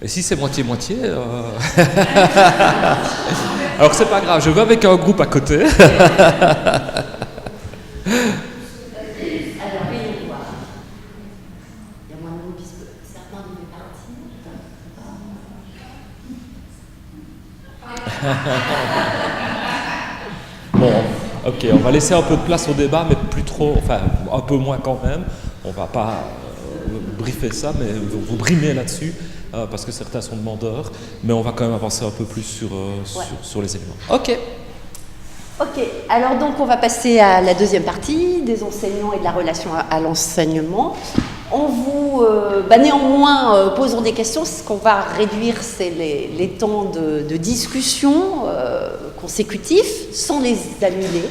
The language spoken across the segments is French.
Et si c'est moitié-moitié Alors c'est pas grave, je vais avec un groupe à côté. Alors, voyons voir. Il y a moins de monde puisque certains devaient partir. Bon, ok, on va laisser un peu de place au débat, mais plus trop, enfin un peu moins quand même. On va pas briefer ça, mais vous brimer là-dessus, parce que certains sont demandeurs, mais on va quand même avancer un peu plus sur les éléments. Ok. Ok, alors donc on va passer à la deuxième partie, des enseignants et de la relation à l'enseignement. En vous, néanmoins, posant des questions, ce qu'on va réduire, c'est les temps de discussion consécutifs, sans les annuler.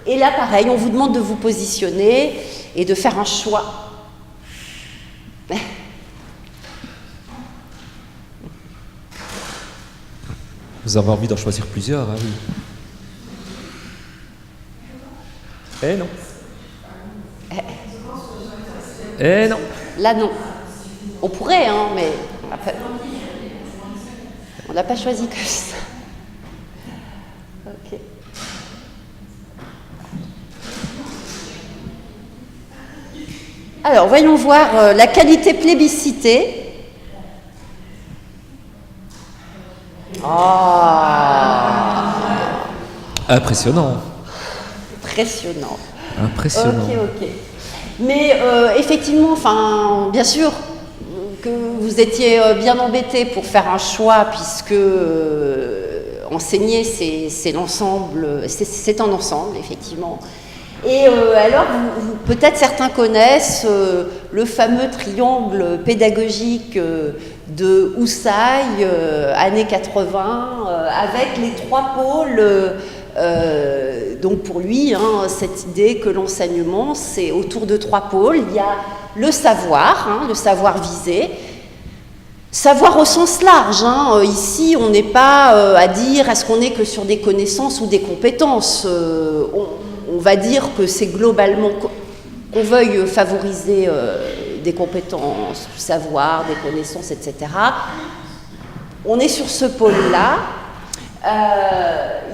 Et là, pareil, on vous demande de vous positionner et de faire un choix. Vous avez envie d'en choisir plusieurs, hein, oui. Eh non. Eh non. Là, non. On pourrait, hein, mais on n'a pas choisi comme ça. Ok. Alors, voyons voir la qualité plébiscitée. Impressionnant. Impressionnant. Ok. Mais effectivement, enfin, bien sûr que vous étiez bien embêtés pour faire un choix, puisque enseigner, c'est l'ensemble, c'est un ensemble, effectivement. Et alors, peut-être certains connaissent le fameux triangle pédagogique de Houssaye, années 80, avec les trois pôles. Donc pour lui, cette idée que l'enseignement, c'est autour de trois pôles. Il y a le savoir visé. Savoir au sens large. Ici, on n'est pas à dire est-ce qu'on est que sur des connaissances ou des compétences. On va dire que c'est globalement, qu'on veuille favoriser des compétences, du savoir, des connaissances, etc. On est sur ce pôle-là.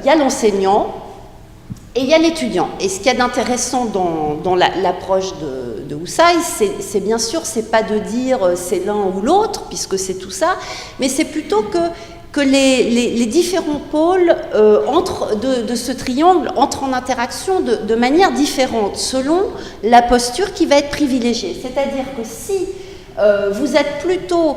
Il y a l'enseignant et il y a l'étudiant. Et ce qu'il y a d'intéressant dans l'approche de Houssaye, c'est bien sûr, c'est pas de dire c'est l'un ou l'autre, puisque c'est tout ça, mais c'est plutôt que les différents pôles de ce triangle entrent en interaction de manière différente, selon la posture qui va être privilégiée. C'est-à-dire que si vous êtes plutôt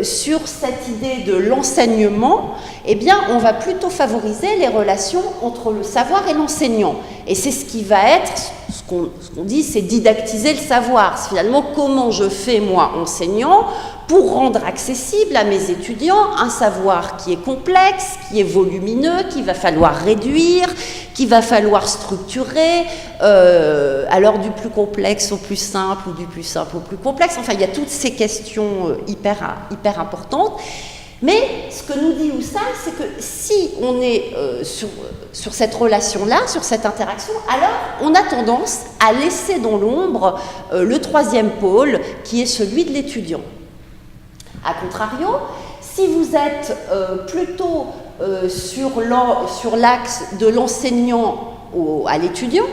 sur cette idée de l'enseignement, eh bien, on va plutôt favoriser les relations entre le savoir et l'enseignant. Et c'est ce qui va être, ce qu'on dit, c'est didactiser le savoir. C'est finalement comment je fais, moi, enseignant, pour rendre accessible à mes étudiants un savoir qui est complexe, qui est volumineux, qu'il va falloir réduire, qu'il va falloir structurer, alors du plus complexe au plus simple, ou du plus simple au plus complexe. Enfin, il y a toutes ces questions hyper importantes. Mais ce que nous dit Houssaye, c'est que si on est sur cette relation-là, sur cette interaction, alors on a tendance à laisser dans l'ombre le troisième pôle, qui est celui de l'étudiant. A contrario, si vous êtes plutôt sur l'axe de l'enseignant à l'étudiant,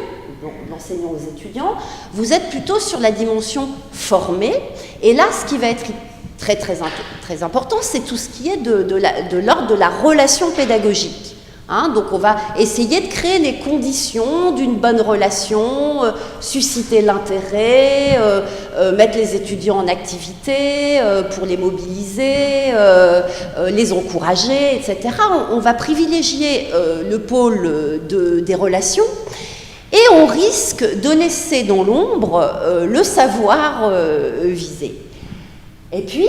l'enseignant aux étudiants, vous êtes plutôt sur la dimension formée. Et là, ce qui va être très important, c'est tout ce qui est de l'ordre de la relation pédagogique. Donc on va essayer de créer les conditions d'une bonne relation, susciter l'intérêt, mettre les étudiants en activité pour les mobiliser, les encourager, etc. On va privilégier le pôle des relations et on risque de laisser dans l'ombre le savoir visé. Et puis,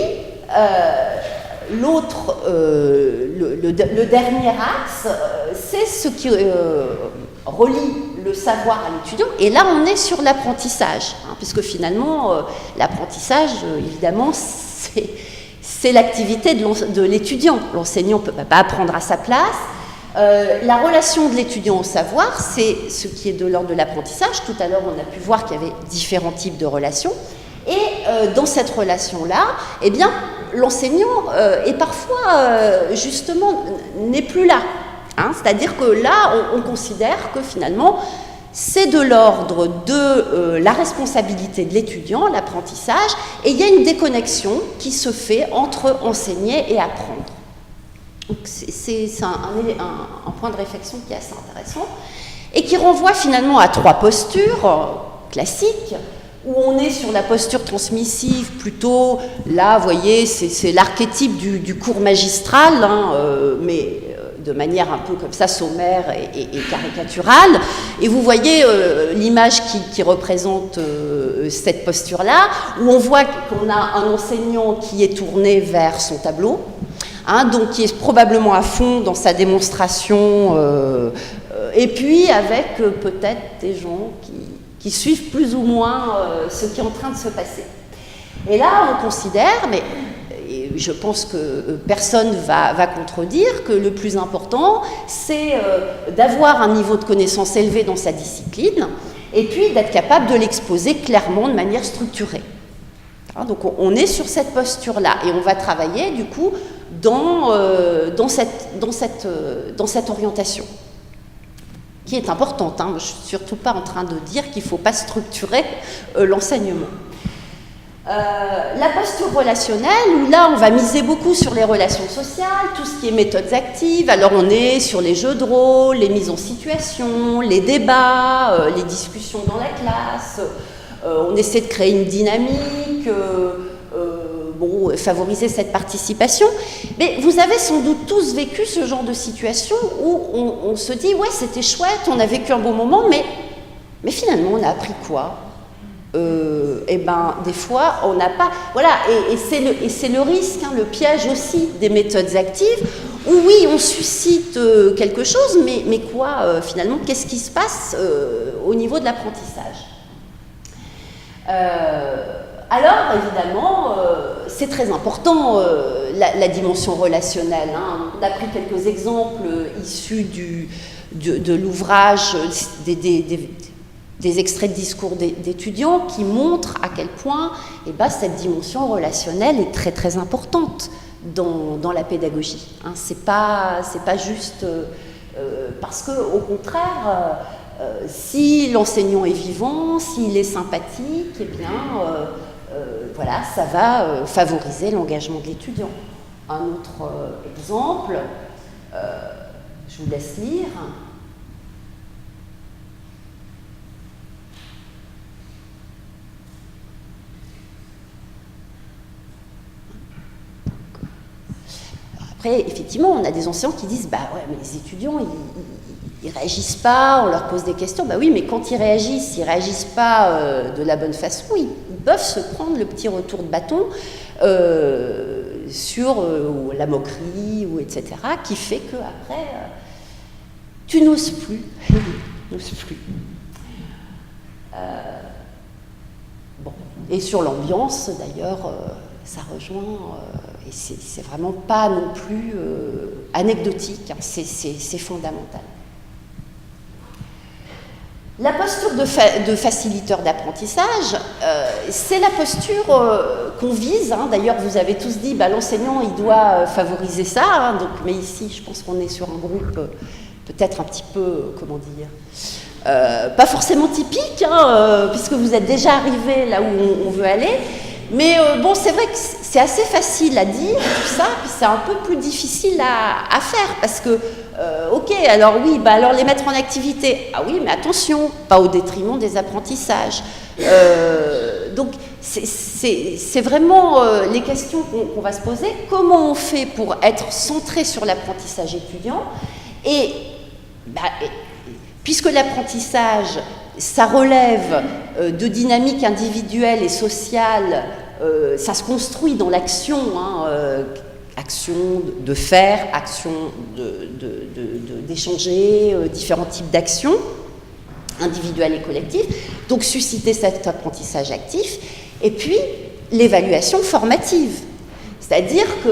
l'autre, le dernier axe, c'est ce qui relie le savoir à l'étudiant. Et là, on est sur l'apprentissage, puisque finalement, l'apprentissage, évidemment, c'est l'activité de l'étudiant. L'enseignant ne peut pas apprendre à sa place. La relation de l'étudiant au savoir, c'est ce qui est de l'ordre de l'apprentissage. Tout à l'heure, on a pu voir qu'il y avait différents types de relations. Et dans cette relation-là, eh bien, l'enseignant est parfois, justement, n'est plus là. Hein. C'est-à-dire que là, on considère que finalement, c'est de l'ordre de la responsabilité de l'étudiant, l'apprentissage, et il y a une déconnexion qui se fait entre enseigner et apprendre. C'est un point de réflexion qui est assez intéressant et qui renvoie finalement à 3 postures classiques où on est sur la posture transmissive plutôt, là vous voyez c'est l'archétype du cours magistral, hein, mais de manière un peu comme ça sommaire et caricaturale, et vous voyez l'image qui représente cette posture-là, où on voit qu'on a un enseignant qui est tourné vers son tableau, hein, donc qui est probablement à fond dans sa démonstration, et puis avec peut-être des gens qui suivent plus ou moins ce qui est en train de se passer. Et là, on considère, mais je pense que personne va contredire, que le plus important, c'est d'avoir un niveau de connaissance élevé dans sa discipline, et puis d'être capable de l'exposer clairement de manière structurée. Donc on est sur cette posture-là, et on va travailler du coup dans cette orientation, qui est importante. Hein. Je ne suis surtout pas en train de dire qu'il ne faut pas structurer l'enseignement. La posture relationnelle, où là on va miser beaucoup sur les relations sociales, tout ce qui est méthodes actives. Alors on est sur les jeux de rôle, les mises en situation, les débats, les discussions dans la classe. On essaie de créer une dynamique, favoriser cette participation. Mais vous avez sans doute tous vécu ce genre de situation où on se dit « ouais, c'était chouette, on a vécu un bon moment, mais finalement, on a appris quoi ?» Eh bien, des fois, on n'a pas... Voilà, et c'est le risque, hein, le piège aussi des méthodes actives, où oui, on suscite quelque chose, mais quoi, finalement, qu'est-ce qui se passe au niveau de l'apprentissage ? Alors, évidemment, c'est très important, la dimension relationnelle. Hein. On a pris quelques exemples issus de l'ouvrage, des extraits de discours d'étudiants qui montrent à quel point cette dimension relationnelle est très très importante dans la pédagogie. Hein. C'est pas juste parce que, au contraire, si l'enseignant est vivant, s'il est sympathique, eh bien, voilà, ça va favoriser l'engagement de l'étudiant. Un autre exemple, je vous laisse lire. Après, effectivement, on a des enseignants qui disent « bah ouais, mais les étudiants, ils réagissent pas, on leur pose des questions. » Bah oui, mais quand ils réagissent pas de la bonne façon, ils peuvent se prendre le petit retour de bâton sur la moquerie, ou etc., qui fait qu'après, tu n'oses plus. Bon. Et sur l'ambiance, d'ailleurs, ça rejoint, et c'est vraiment pas non plus anecdotique, hein, c'est fondamental. La posture de faciliteur d'apprentissage, c'est la posture qu'on vise. Hein. D'ailleurs, vous avez tous dit, l'enseignant, il doit favoriser ça. Hein. Donc, mais ici, je pense qu'on est sur un groupe peut-être un petit peu, comment dire, pas forcément typique, hein, puisque vous êtes déjà arrivé là où on veut aller. Mais bon, c'est vrai que c'est assez facile à dire, tout ça, puis c'est un peu plus difficile à faire, parce que, ok, alors oui, alors les mettre en activité, ah oui, mais attention, pas au détriment des apprentissages. Donc, c'est vraiment les questions qu'on va se poser. Comment on fait pour être centré sur l'apprentissage étudiant ? Et puisque l'apprentissage, ça relève de dynamiques individuelles et sociales, ça se construit dans l'action, hein, action de faire, action d'échanger, différents types d'actions, individuelles et collectives, donc susciter cet apprentissage actif, et puis l'évaluation formative. C'est-à-dire que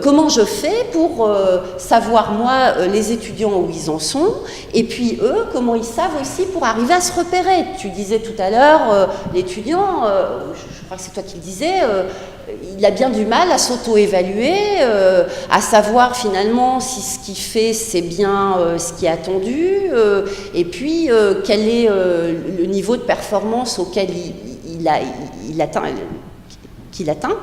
comment je fais pour savoir, moi, les étudiants où ils en sont, et puis eux, comment ils savent aussi pour arriver à se repérer. Tu disais tout à l'heure, l'étudiant, je crois que c'est toi qui le disais, il a bien du mal à s'auto-évaluer, à savoir finalement si ce qu'il fait c'est bien ce qui est attendu, et puis quel est le niveau de performance auquel il atteint, qu'il atteint.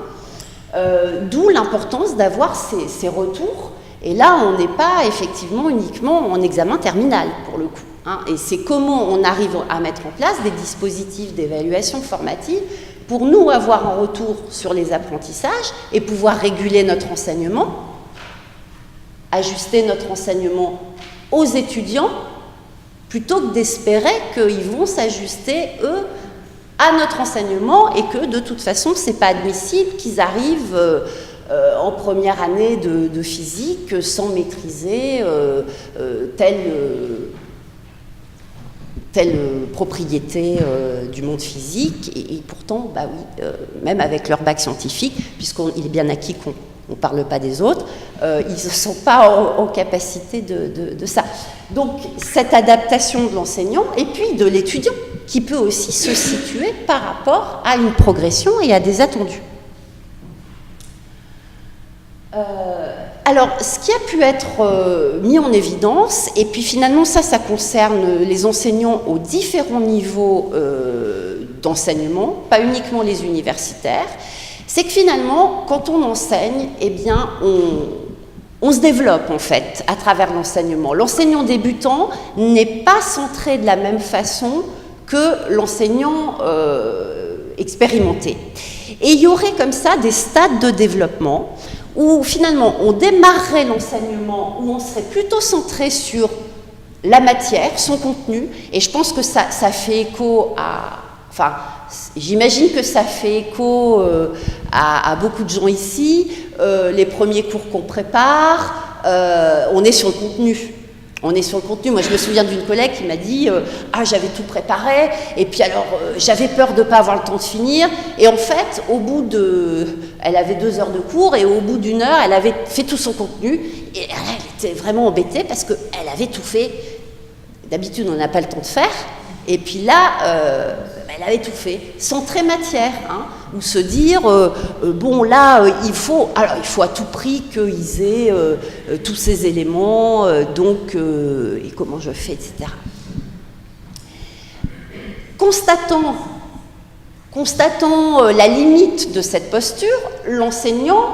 D'où l'importance d'avoir ces retours. Et là, on n'est pas effectivement uniquement en examen terminal pour le coup. Hein, et c'est comment on arrive à mettre en place des dispositifs d'évaluation formative pour nous avoir un retour sur les apprentissages et pouvoir réguler notre enseignement, ajuster notre enseignement aux étudiants, plutôt que d'espérer qu'ils vont s'ajuster, eux, à notre enseignement et que, de toute façon, ce n'est pas admissible qu'ils arrivent en première année de physique sans maîtriser telle propriété du monde physique, et pourtant, bah oui, même avec leur bac scientifique, puisqu'il est bien acquis qu'on ne parle pas des autres, ils ne sont pas en capacité de ça. Donc, cette adaptation de l'enseignant, et puis de l'étudiant, qui peut aussi se situer par rapport à une progression et à des attendus. Alors, ce qui a pu être mis en évidence, et puis finalement ça concerne les enseignants aux différents niveaux d'enseignement, pas uniquement les universitaires, c'est que finalement, quand on enseigne, eh bien, on se développe en fait à travers l'enseignement. L'enseignant débutant n'est pas centré de la même façon que l'enseignant expérimenté. Et il y aurait comme ça des stades de développement où finalement on démarrerait l'enseignement, où on serait plutôt centré sur la matière, son contenu, et je pense que ça fait écho à... Enfin, j'imagine que ça fait écho à beaucoup de gens ici. Les premiers cours qu'on prépare, on est sur le contenu. On est sur le contenu. Moi, je me souviens d'une collègue qui m'a dit « Ah, j'avais tout préparé, et puis alors, j'avais peur de ne pas avoir le temps de finir. » Et en fait, elle avait 2 heures de cours, et au bout d'1 heure, elle avait fait tout son contenu, et elle était vraiment embêtée parce qu'elle avait tout fait. D'habitude, on n'a pas le temps de faire. Et puis là, elle avait tout fait, centré matière, hein, ou se dire, bon là, il faut à tout prix qu'ils aient tous ces éléments, donc, et comment je fais, etc. Constatant la limite de cette posture, l'enseignant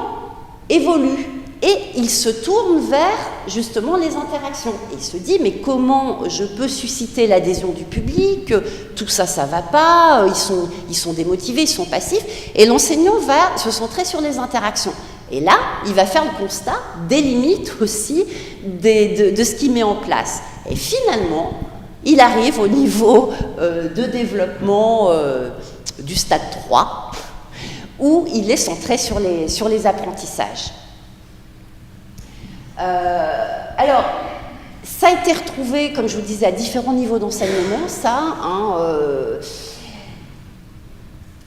évolue. Et il se tourne vers, justement, les interactions. Il se dit, mais comment je peux susciter l'adhésion du public? Tout ça, ça ne va pas, ils sont démotivés, ils sont passifs. Et l'enseignant va se centrer sur les interactions. Et là, il va faire le constat des limites aussi de ce qu'il met en place. Et finalement, il arrive au niveau de développement du stade 3, où il est centré sur les apprentissages. Alors, ça a été retrouvé, comme je vous disais, à différents niveaux d'enseignement, ça, hein,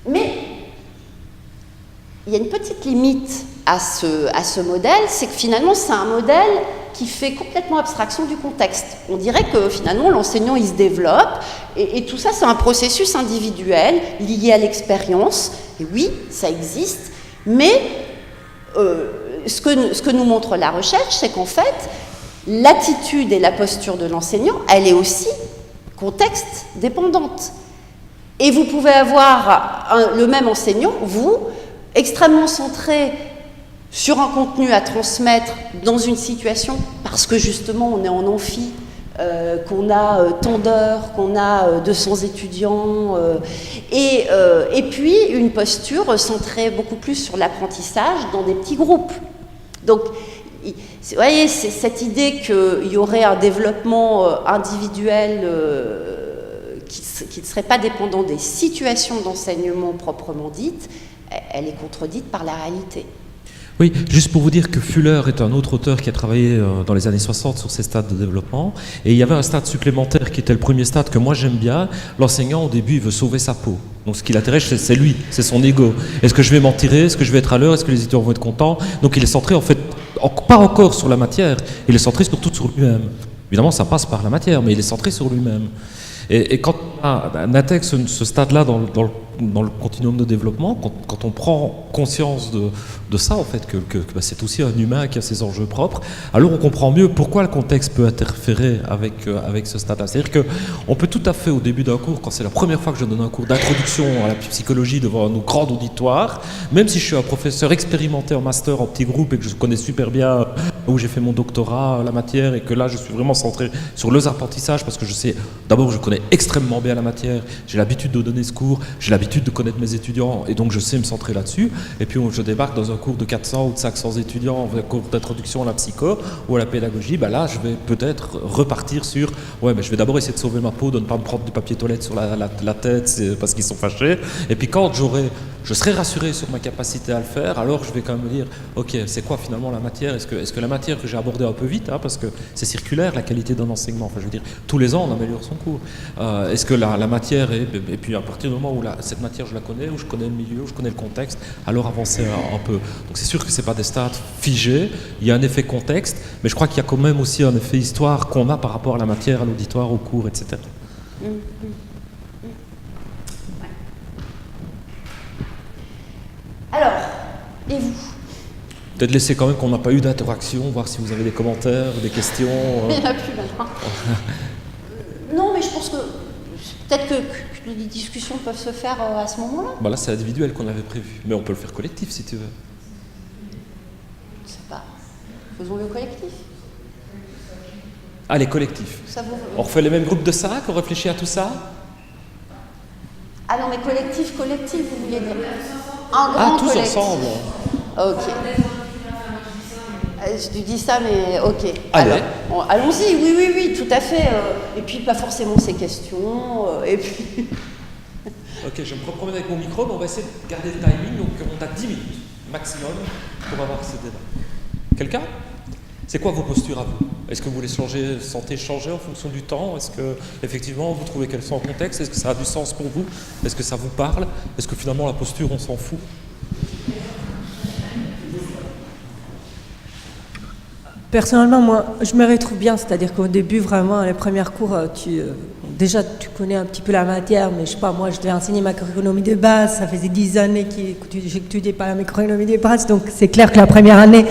mais il y a une petite limite à ce modèle, c'est que finalement, c'est un modèle qui fait complètement abstraction du contexte. On dirait que finalement, l'enseignant, il se développe, et tout ça, c'est un processus individuel lié à l'expérience, et oui, ça existe, mais... Ce que nous montre la recherche, c'est qu'en fait, l'attitude et la posture de l'enseignant, elle est aussi contexte dépendante. Et vous pouvez avoir le même enseignant, vous, extrêmement centré sur un contenu à transmettre dans une situation, parce que justement, on est en amphi, qu'on a tant d'heures, qu'on a 200 étudiants, et puis une posture centrée beaucoup plus sur l'apprentissage dans des petits groupes. Donc, vous voyez, c'est cette idée qu'il y aurait un développement individuel qui ne serait pas dépendant des situations d'enseignement proprement dites, elle est contredite par la réalité. Oui, juste pour vous dire que Fuller est un autre auteur qui a travaillé dans les années 60 sur ces stades de développement. Et il y avait un stade supplémentaire qui était le premier stade que moi j'aime bien. L'enseignant, au début, il veut sauver sa peau. Donc ce qui l'intéresse, c'est lui, c'est son ego. Est-ce que je vais m'en tirer? Est-ce que je vais être à l'heure? Est-ce que les étudiants vont être contents? Donc il est centré en fait, pas encore sur la matière, il est centré surtout sur lui-même. Évidemment, ça passe par la matière, mais il est centré sur lui-même. Et quand on intègre ce stade-là dans le continuum de développement, quand on prend conscience de ça, en fait, que c'est aussi un humain qui a ses enjeux propres, alors on comprend mieux pourquoi le contexte peut interférer avec ce stade-là. C'est-à-dire qu'on peut tout à fait, au début d'un cours, quand c'est la première fois que je donne un cours d'introduction à la psychologie devant un grand auditoire, même si je suis un professeur expérimenté en master en petit groupe et que je connais super bien où j'ai fait mon doctorat, la matière, et que là je suis vraiment centré sur les apprentissages parce que je sais, d'abord je connais extrêmement bien la matière, j'ai l'habitude de donner ce cours, j'ai l'habitude de connaître mes étudiants et donc je sais me centrer là-dessus. Et puis je débarque dans un cours de 400 ou de 500 étudiants, un cours d'introduction à la psycho ou à la pédagogie, là je vais peut-être repartir sur mais je vais d'abord essayer de sauver ma peau, de ne pas me prendre du papier toilette sur la tête parce qu'ils sont fâchés. Et puis quand je serai rassuré sur ma capacité à le faire, alors je vais quand même me dire ok, c'est quoi finalement la matière? Est-ce que la matière que j'ai abordée un peu vite, parce que c'est circulaire la qualité d'un enseignement, enfin je veux dire tous les ans on améliore son cours, est-ce que la matière est, et puis à partir du moment où cette matière je la connais, où je connais le milieu, où je connais le contexte, alors avancer un peu. Donc c'est sûr que c'est pas des stades figés, il y a un effet contexte, mais je crois qu'il y a quand même aussi un effet histoire qu'on a par rapport à la matière, à l'auditoire, au cours, etc. Alors, et vous? Peut-être laisser quand même qu'on n'a pas eu d'interaction, voir si vous avez des commentaires, des questions. Mais il n'y en a plus maintenant. Non, mais je pense que peut-être que les discussions peuvent se faire à ce moment-là. Là, c'est individuel qu'on avait prévu, mais on peut le faire collectif si tu veux. Je sais pas. Faisons le collectif. Allez, collectif. Ça vous... On refait les mêmes groupes de 5, on réfléchit à tout ça? Ah non, mais collectif, vous vouliez dire un grand tous collectif. Ensemble. Ok. Je dis ça, mais ok. Allez. Allons-y, oui, tout à fait. Et puis, pas forcément ces questions. Et puis... Ok, je me promener avec mon micro, mais on va essayer de garder le timing. Donc, on a 10 minutes maximum pour avoir ce débat. Quelqu'un? C'est quoi vos postures à vous? Est-ce que vous les sentez changer en fonction du temps? Est-ce que, effectivement, vous trouvez qu'elles sont en contexte? Est-ce que ça a du sens pour vous? Est-ce que ça vous parle? Est-ce que finalement, la posture, on s'en fout? Personnellement, moi, je me retrouve bien, c'est-à-dire qu'au début, vraiment, les premiers cours, déjà, tu connais un petit peu la matière, mais je sais pas, moi, je devais enseigner macroéconomie de base, ça faisait 10 années que j'étudiais pas la macroéconomie de base, donc c'est clair que la première année,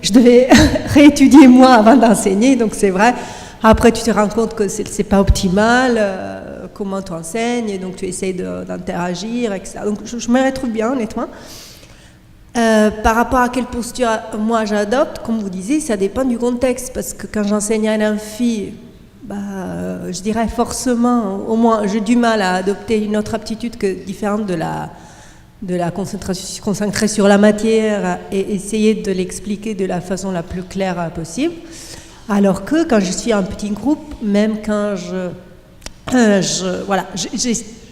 je devais réétudier moi avant d'enseigner, donc c'est vrai. Après, tu te rends compte que c'est pas optimal, comment tu enseignes, donc tu essayes d'interagir, etc. Donc je me retrouve bien, honnêtement. Par rapport à quelle posture moi j'adopte, comme vous disiez, ça dépend du contexte, parce que quand j'enseigne à un amphi, je dirais forcément, au moins j'ai du mal à adopter une autre aptitude différente de la concentration, concentrer sur la matière et essayer de l'expliquer de la façon la plus claire possible. Alors que quand je suis en petit groupe, même quand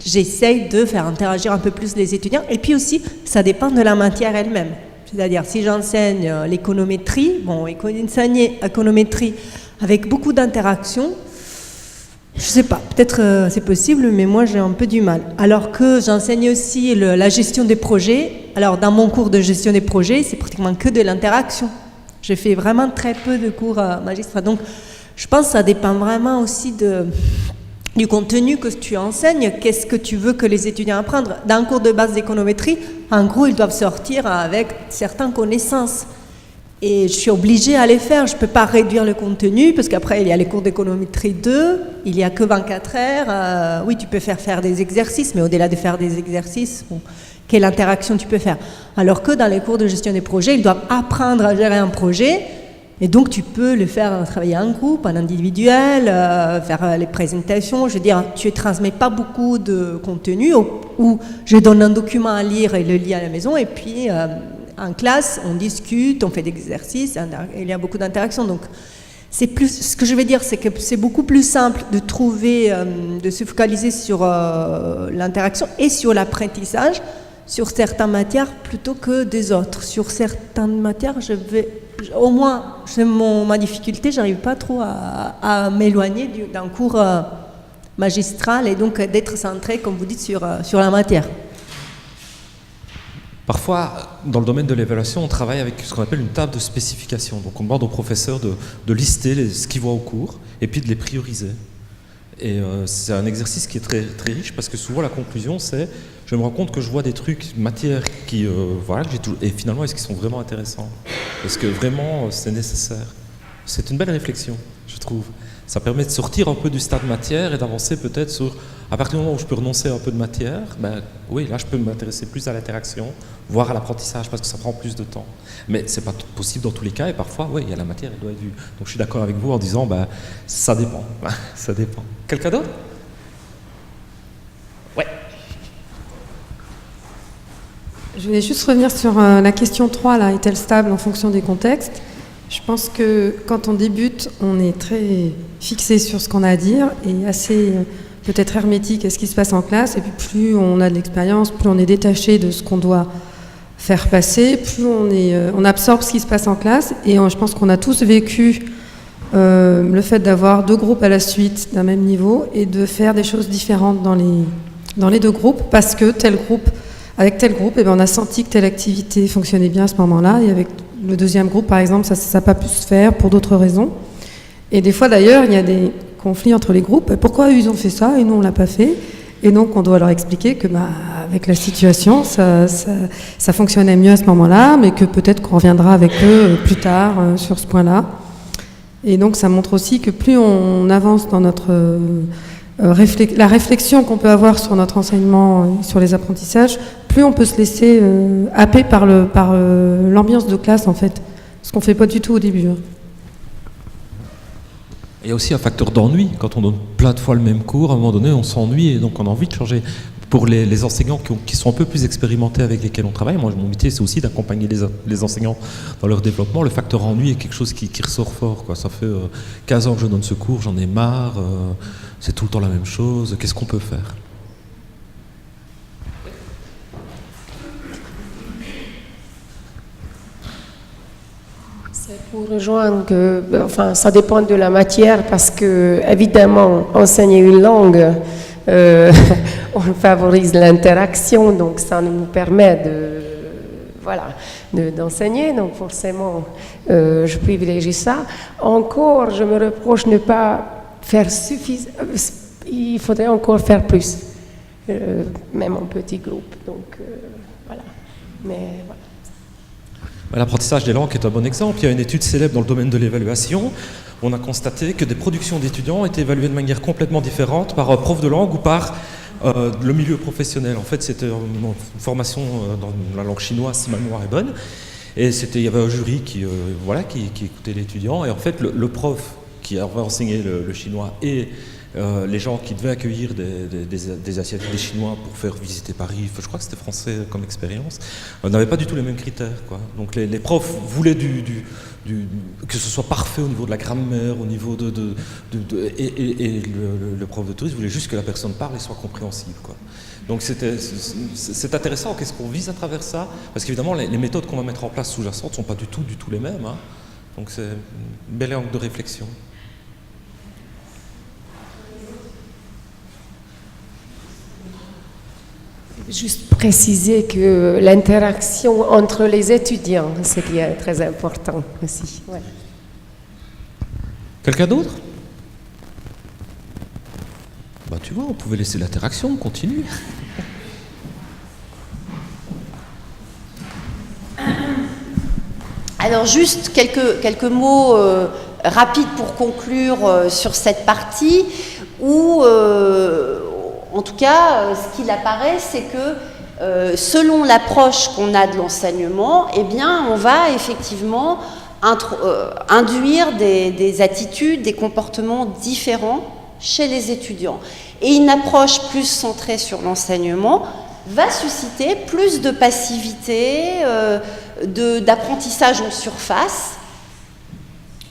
j'essaye de faire interagir un peu plus les étudiants. Et puis aussi, ça dépend de la matière elle-même. C'est-à-dire, si j'enseigne l'économétrie, enseigner l'économétrie avec beaucoup d'interactions, je sais pas, peut-être c'est possible, mais moi j'ai un peu du mal. Alors que j'enseigne aussi la gestion des projets. Alors, dans mon cours de gestion des projets, c'est pratiquement que de l'interaction. J'ai fait vraiment très peu de cours magistrats. Donc, je pense que ça dépend vraiment aussi du contenu que tu enseignes. Qu'est-ce que tu veux que les étudiants apprennent? Dans un cours de base d'économétrie, en gros, ils doivent sortir avec certaines connaissances. Et je suis obligée à les faire. Je ne peux pas réduire le contenu, parce qu'après, il y a les cours d'économétrie 2, il n'y a que 24 heures. Oui, tu peux faire des exercices, mais au-delà de faire des exercices, quelle interaction tu peux faire? Alors que dans les cours de gestion des projets, ils doivent apprendre à gérer un projet, et donc tu peux le faire travailler en groupe, en individuel, faire les présentations. Je veux dire, tu ne transmets pas beaucoup de contenu, où je donne un document à lire et le lis à la maison, et puis en classe, on discute, on fait des exercices, il y a beaucoup d'interactions. Donc, ce que je veux dire, c'est que c'est beaucoup plus simple de trouver, de se focaliser sur l'interaction et sur l'apprentissage, sur certaines matières plutôt que des autres. Sur certaines matières, au moins, ma difficulté, j'arrive pas trop à m'éloigner d'un cours magistrale et donc d'être centré, comme vous dites, sur la matière. Parfois, dans le domaine de l'évaluation, on travaille avec ce qu'on appelle une table de spécification. Donc on demande aux professeurs de lister ce qu'ils voient au cours et puis de les prioriser. Et c'est un exercice qui est très, très riche parce que souvent la conclusion c'est je me rends compte que je vois des trucs, matières qui, et finalement est-ce qu'ils sont vraiment intéressants? Est-ce que vraiment c'est nécessaire? C'est une belle réflexion, je trouve. Ça permet de sortir un peu du stade matière et d'avancer peut-être sur, à partir du moment où je peux renoncer à un peu de matière, ben oui, là je peux m'intéresser plus à l'interaction, voire à l'apprentissage parce que ça prend plus de temps. Mais c'est pas possible dans tous les cas et parfois, oui, il y a la matière, elle doit être vue. Donc je suis d'accord avec vous en disant, ben ça dépend, ça dépend. Quelqu'un d'autre? Ouais. Je voulais juste revenir sur la question 3, là, est-elle stable en fonction des contextes? Je pense que quand on débute, on est très fixé sur ce qu'on a à dire et assez peut-être hermétique à ce qui se passe en classe. Et puis plus on a de l'expérience, plus on est détaché de ce qu'on doit faire passer, plus on absorbe ce qui se passe en classe. Et je pense qu'on a tous vécu le fait d'avoir 2 groupes à la suite d'un même niveau et de faire des choses différentes dans les 2 groupes parce que avec tel groupe, on a senti que telle activité fonctionnait bien à ce moment-là et avec le deuxième groupe, par exemple, ça n'a pas pu se faire pour d'autres raisons. Et des fois, d'ailleurs, il y a des conflits entre les groupes. Pourquoi ils ont fait ça et nous, on ne l'a pas fait? Et donc, on doit leur expliquer que, avec la situation, ça fonctionnait mieux à ce moment-là, mais que peut-être qu'on reviendra avec eux plus tard sur ce point-là. Et donc, ça montre aussi que plus on avance dans notre la réflexion qu'on peut avoir sur notre enseignement, sur les apprentissages, plus on peut se laisser happer par l'ambiance de classe, en fait. Ce qu'on ne fait pas du tout au début. Il y a aussi un facteur d'ennui. Quand on donne plein de fois le même cours, à un moment donné, on s'ennuie et donc on a envie de changer. Pour les enseignants qui sont un peu plus expérimentés avec lesquels on travaille, moi, mon métier, c'est aussi d'accompagner les enseignants dans leur développement. Le facteur ennui est quelque chose qui ressort fort, quoi. Ça fait 15 ans que je donne ce cours, j'en ai marre, c'est tout le temps la même chose. Qu'est-ce qu'on peut faire? C'est pour rejoindre que, ça dépend de la matière parce que, évidemment, enseigner une langue, on favorise l'interaction, donc ça nous permet d'enseigner, donc forcément, je privilégie ça. Encore, je me reproche de ne pas faire suffisamment, il faudrait encore faire plus, même en petit groupe, donc voilà. Mais voilà. L'apprentissage des langues est un bon exemple. Il y a une étude célèbre dans le domaine de l'évaluation. On a constaté que des productions d'étudiants étaient évaluées de manière complètement différente par un prof de langue ou par le milieu professionnel. En fait, c'était une formation dans la langue chinoise, si ma mémoire est bonne. Et il y avait un jury qui écoutait l'étudiant. Et en fait, le prof qui avait enseigné le chinois et les gens qui devaient accueillir des Asiatiques, des Chinois pour faire visiter Paris, je crois que c'était français comme expérience, n'avaient pas du tout les mêmes critères, quoi. Donc les profs voulaient que ce soit parfait au niveau de la grammaire, au niveau et le prof de tourisme voulait juste que la personne parle et soit compréhensible, quoi. Donc c'est intéressant, qu'est-ce qu'on vise à travers ça? Parce qu'évidemment les méthodes qu'on va mettre en place sous-jacentes ne sont pas du tout les mêmes, hein. Donc c'est une belle angle de réflexion. Juste préciser que l'interaction entre les étudiants, c'est très important aussi. Ouais. Quelqu'un d'autre? Tu vois, on pouvait laisser l'interaction, on continue. Alors juste quelques mots rapides pour conclure sur cette partie où... En tout cas, ce qu'il apparaît, c'est que selon l'approche qu'on a de l'enseignement, on va effectivement induire des attitudes, des comportements différents chez les étudiants. Et une approche plus centrée sur l'enseignement va susciter plus de passivité, d'apprentissage en surface,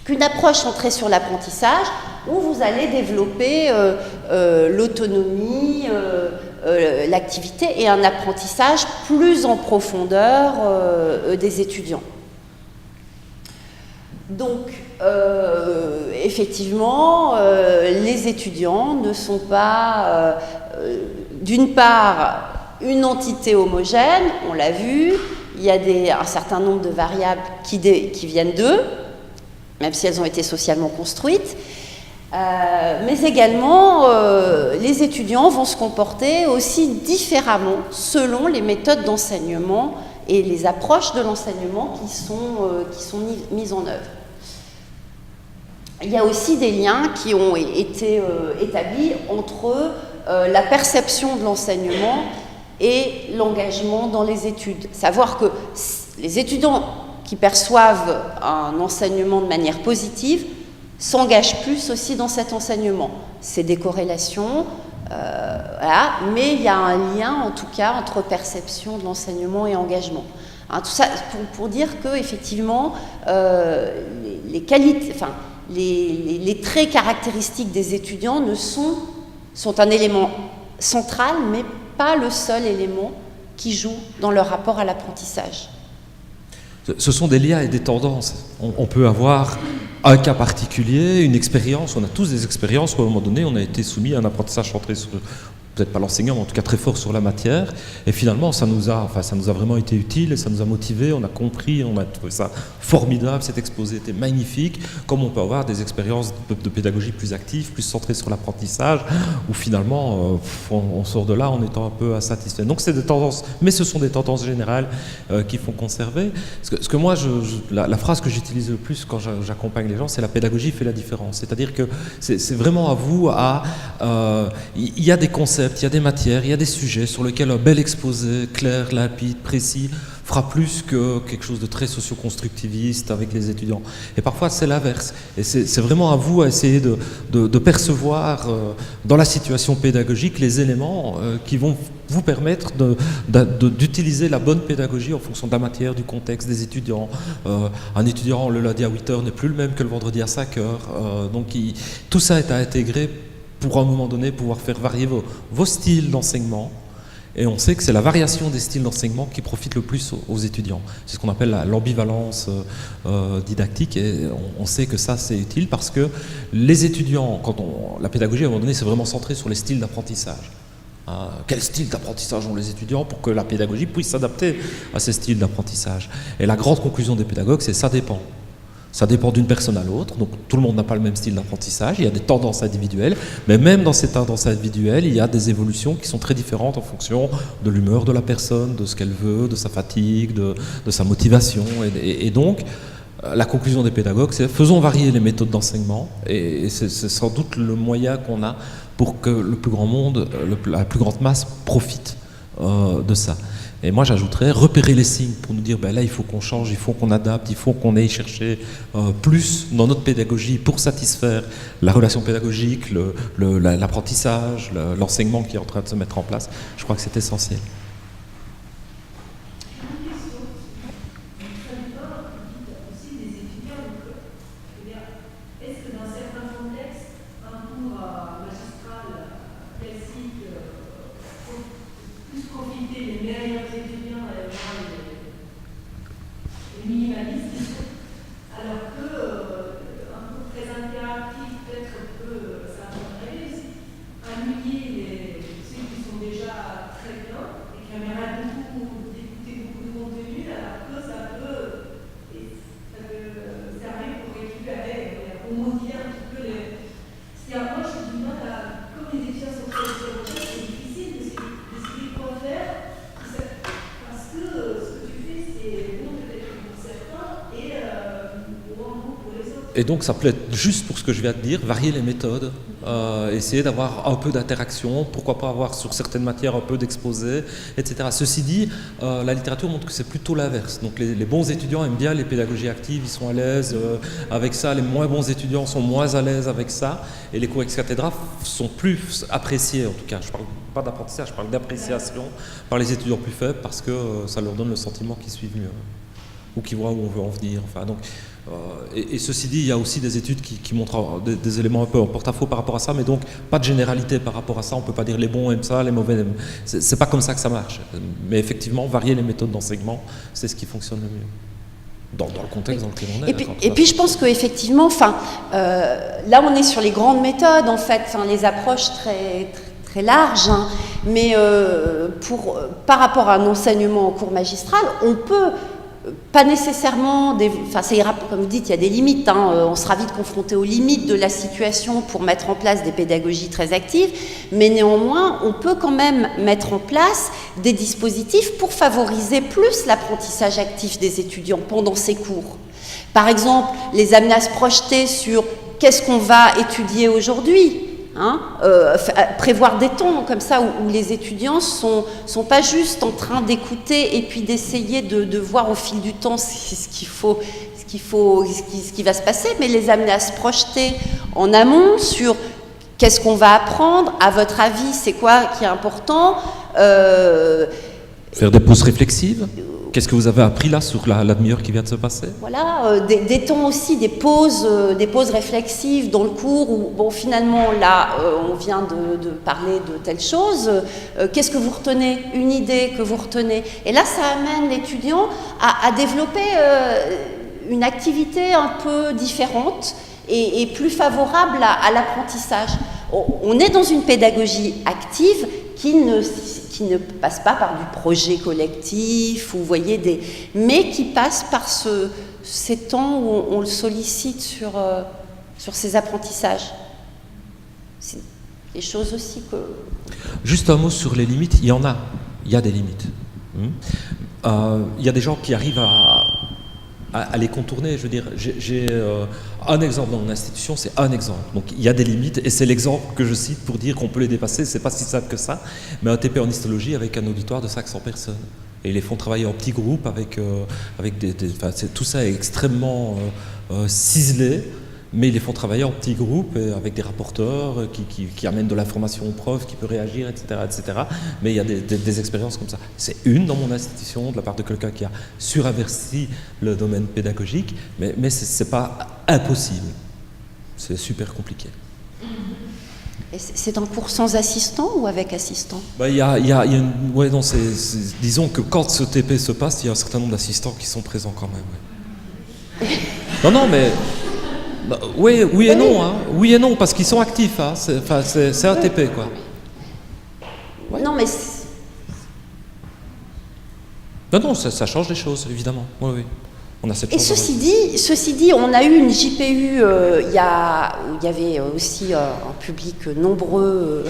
qu'une approche centrée sur l'apprentissage où vous allez développer l'autonomie, l'activité et un apprentissage plus en profondeur des étudiants. Donc, effectivement, les étudiants ne sont pas, d'une part, une entité homogène, on l'a vu, il y a un certain nombre de variables qui viennent d'eux, même si elles ont été socialement construites, mais également, les étudiants vont se comporter aussi différemment selon les méthodes d'enseignement et les approches de l'enseignement qui sont mises en œuvre. Il y a aussi des liens qui ont été établis entre la perception de l'enseignement et l'engagement dans les études. Savoir que les étudiants qui perçoivent un enseignement de manière positive s'engagent plus aussi dans cet enseignement. C'est des corrélations, voilà, mais il y a un lien en tout cas entre perception de l'enseignement et engagement. Hein, tout ça pour dire que effectivement les qualités, enfin les traits caractéristiques des étudiants sont un élément central, mais pas le seul élément qui joue dans leur rapport à l'apprentissage. Ce sont des liens et des tendances. On peut avoir un cas particulier, une expérience, on a tous des expériences où à un moment donné on a été soumis à un apprentissage centré sur, peut-être pas l'enseignant, mais en tout cas très fort sur la matière, et finalement ça nous a vraiment été utile, et ça nous a motivés, on a compris, on a trouvé ça formidable, cet exposé était magnifique, comme on peut avoir des expériences de pédagogie plus actives, plus centrées sur l'apprentissage, où finalement on sort de là en étant un peu insatisfait. Donc c'est des tendances, mais ce sont des tendances générales qui font conserver. Ce que moi, la phrase que j'utilise le plus quand j'accompagne les gens, c'est la pédagogie fait la différence. C'est-à-dire que c'est vraiment à vous, il y a des concepts, il y a des matières, il y a des sujets sur lesquels un bel exposé, clair, limpide, précis, fera plus que quelque chose de très socio-constructiviste avec les étudiants. Et parfois, c'est l'inverse. Et c'est vraiment à vous à essayer de percevoir dans la situation pédagogique les éléments qui vont vous permettre d'utiliser la bonne pédagogie en fonction de la matière, du contexte, des étudiants. Un étudiant le lundi à 8h n'est plus le même que le vendredi à 5h. Donc tout ça est à intégrer pour à un moment donné pouvoir faire varier vos styles d'enseignement. Et on sait que c'est la variation des styles d'enseignement qui profite le plus aux étudiants. C'est ce qu'on appelle l'ambivalence didactique, et on sait que ça c'est utile parce que les étudiants, la pédagogie à un moment donné c'est vraiment centré sur les styles d'apprentissage. Quel style d'apprentissage ont les étudiants pour que la pédagogie puisse s'adapter à ces styles d'apprentissage. Et la grande conclusion des pédagogues, c'est ça dépend. Ça dépend d'une personne à l'autre, donc tout le monde n'a pas le même style d'apprentissage, il y a des tendances individuelles, mais même dans ces tendances individuelles, il y a des évolutions qui sont très différentes en fonction de l'humeur de la personne, de ce qu'elle veut, de sa fatigue, de sa motivation. Et donc, la conclusion des pédagogues, c'est faisons varier les méthodes d'enseignement, et c'est sans doute le moyen qu'on a pour que le plus grand monde, la plus grande masse profite de ça. Et moi j'ajouterais repérer les signes pour nous dire là il faut qu'on change, il faut qu'on adapte, il faut qu'on aille chercher plus dans notre pédagogie pour satisfaire la relation pédagogique, l'apprentissage, l'enseignement qui est en train de se mettre en place. Je crois que c'est essentiel. Et donc ça peut être juste pour ce que je viens de dire, varier les méthodes, essayer d'avoir un peu d'interaction, pourquoi pas avoir sur certaines matières un peu d'exposé, etc. Ceci dit, la littérature montre que c'est plutôt l'inverse. Donc les bons étudiants aiment bien les pédagogies actives, ils sont à l'aise avec ça, les moins bons étudiants sont moins à l'aise avec ça, et les cours ex cathedra sont plus appréciés en tout cas. Je parle pas d'apprentissage, je parle d'appréciation par les étudiants plus faibles parce que ça leur donne le sentiment qu'ils suivent mieux, ou qu'ils voient où on veut en venir. Enfin, donc, et ceci dit, il y a aussi des études qui montrent des éléments un peu en porte-à-faux par rapport à ça, mais donc pas de généralité par rapport à ça. On ne peut pas dire les bons aiment ça, les mauvais aiment. C'est pas comme ça que ça marche. Mais effectivement, varier les méthodes d'enseignement, c'est ce qui fonctionne le mieux. Dans le contexte dans lequel on est. Et puis je pense qu'effectivement, là on est sur les grandes méthodes en fait, les approches très larges, hein, mais par rapport à un enseignement en cours magistral, on peut pas nécessairement, ça ira, comme vous dites, il y a des limites, hein, on sera vite confronté aux limites de la situation pour mettre en place des pédagogies très actives, mais néanmoins, on peut quand même mettre en place des dispositifs pour favoriser plus l'apprentissage actif des étudiants pendant ces cours. Par exemple, les amener à se projeter sur qu'est-ce qu'on va étudier aujourd'hui. Prévoir des temps comme ça où les étudiants sont pas juste en train d'écouter et puis d'essayer de voir au fil du temps ce qui va se passer, mais les amener à se projeter en amont sur qu'est-ce qu'on va apprendre, à votre avis c'est quoi qui est important, faire des pauses réflexives. Qu'est-ce que vous avez appris là sur la demi-heure qui vient de se passer? Voilà, des temps aussi, des pauses réflexives dans le cours où, bon, finalement, là, on vient de parler de telle chose. Qu'est-ce que vous retenez? Une idée que vous retenez. Et là, ça amène l'étudiant à développer une activité un peu différente et plus favorable à l'apprentissage. On est dans une pédagogie active qui ne passe pas par du projet collectif, ou, vous voyez, mais qui passe par ces temps où on le sollicite sur ses apprentissages. C'est des choses aussi que... Juste un mot sur les limites, il y a des limites. Il y a des gens qui arrivent à les contourner. Je veux dire, j'ai un exemple dans mon institution, c'est un exemple. Donc il y a des limites et c'est l'exemple que je cite pour dire qu'on peut les dépasser. C'est pas si simple que ça, mais un TP en histologie avec un auditoire de 500 personnes. Et ils les font travailler en petits groupes avec tout ça est extrêmement ciselé, mais ils les font travailler en petits groupes et avec des rapporteurs qui amènent de l'information au prof, qui peut réagir, etc., etc. Mais il y a des expériences comme ça. C'est une dans mon institution, de la part de quelqu'un qui a surinvesti le domaine pédagogique, mais c'est pas impossible. C'est super compliqué. Et c'est un cours sans assistant ou avec assistant? Disons que quand ce TP se passe, il y a un certain nombre d'assistants qui sont présents quand même. Ouais. Non, mais... Oui et non, hein. Oui et non, parce qu'ils sont actifs, hein. C'est un TP, quoi. Ouais. Non, mais... Non, ça change les choses, évidemment. Oui. On a cette et chance. ceci dit, on a eu une JPU, il y avait aussi un public nombreux...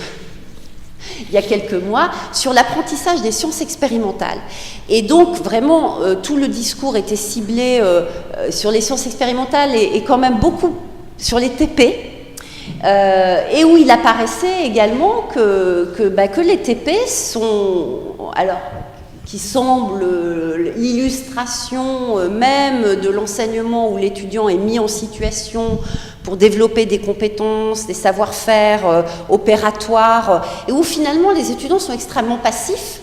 il y a quelques mois, sur l'apprentissage des sciences expérimentales. Et donc, vraiment, tout le discours était ciblé sur les sciences expérimentales et quand même beaucoup sur les TP, et où il apparaissait également que les TP sont... Alors, qui semble l'illustration même de l'enseignement où l'étudiant est mis en situation pour développer des compétences, des savoir-faire opératoires, et où finalement les étudiants sont extrêmement passifs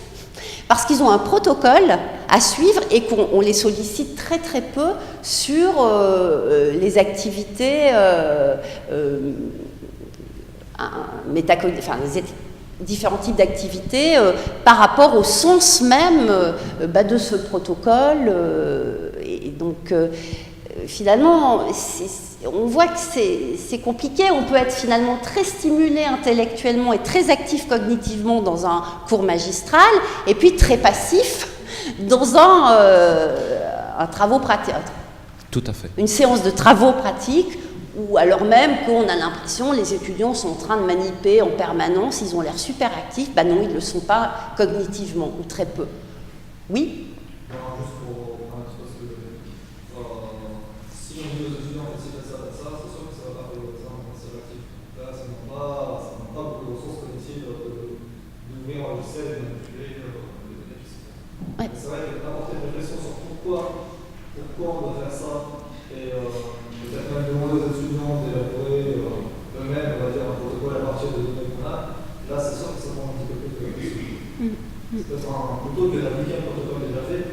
parce qu'ils ont un protocole à suivre et qu'on les sollicite très très peu sur les activités différents types d'activités par rapport au sens même de ce protocole. Et donc, finalement, on voit que c'est compliqué. On peut être finalement très stimulé intellectuellement et très actif cognitivement dans un cours magistral, et puis très passif dans un travaux pratique. Tout à fait. Une séance de travaux pratiques, ou alors même qu'on a l'impression que les étudiants sont en train de manipuler en permanence, ils ont l'air super actifs, non, ils ne le sont pas cognitivement, ou très peu. Oui? Non, juste pour parce que si on dit aux étudiants en fait ça, c'est sûr que ça va pas faire ça en assez actif. Là, ça n'a pas beaucoup de ressources cognitives d'ouvrir un logiciel et de manipuler les données. Ouais. C'est vrai qu'il y a d'apporter une réflexion sur pourquoi on doit faire ça, et peut-être même demander aux étudiants d'élaborer eux-mêmes, on va dire, un protocole à partir des données qu'on a. Là, c'est sûr que ça prend un petit peu plus de réflexion. C'est peut-être plutôt que d'appliquer un protocole déjà fait,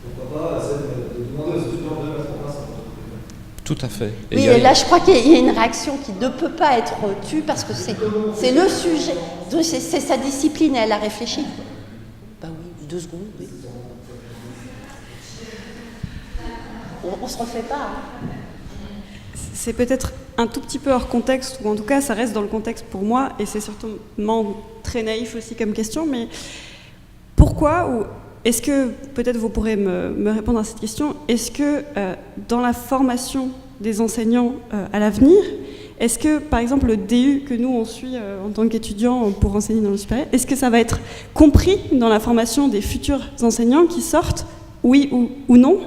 pourquoi pas essayer de demander aux étudiants de mettre en place un protocole. Tout à fait. Oui, et là, je crois qu'il y a une réaction qui ne peut pas être tue parce que c'est le sujet, c'est sa discipline et elle a réfléchi. Bah oui, 2 secondes, oui. On se refait pas. Hein. C'est peut-être un tout petit peu hors contexte, ou en tout cas ça reste dans le contexte pour moi, et c'est certainement très naïf aussi comme question, mais pourquoi, ou est-ce que, peut-être vous pourrez me répondre à cette question, est-ce que dans la formation des enseignants à l'avenir, est-ce que par exemple le DU que nous on suit en tant qu'étudiants pour enseigner dans le supérieur, est-ce que ça va être compris dans la formation des futurs enseignants qui sortent, oui ou non?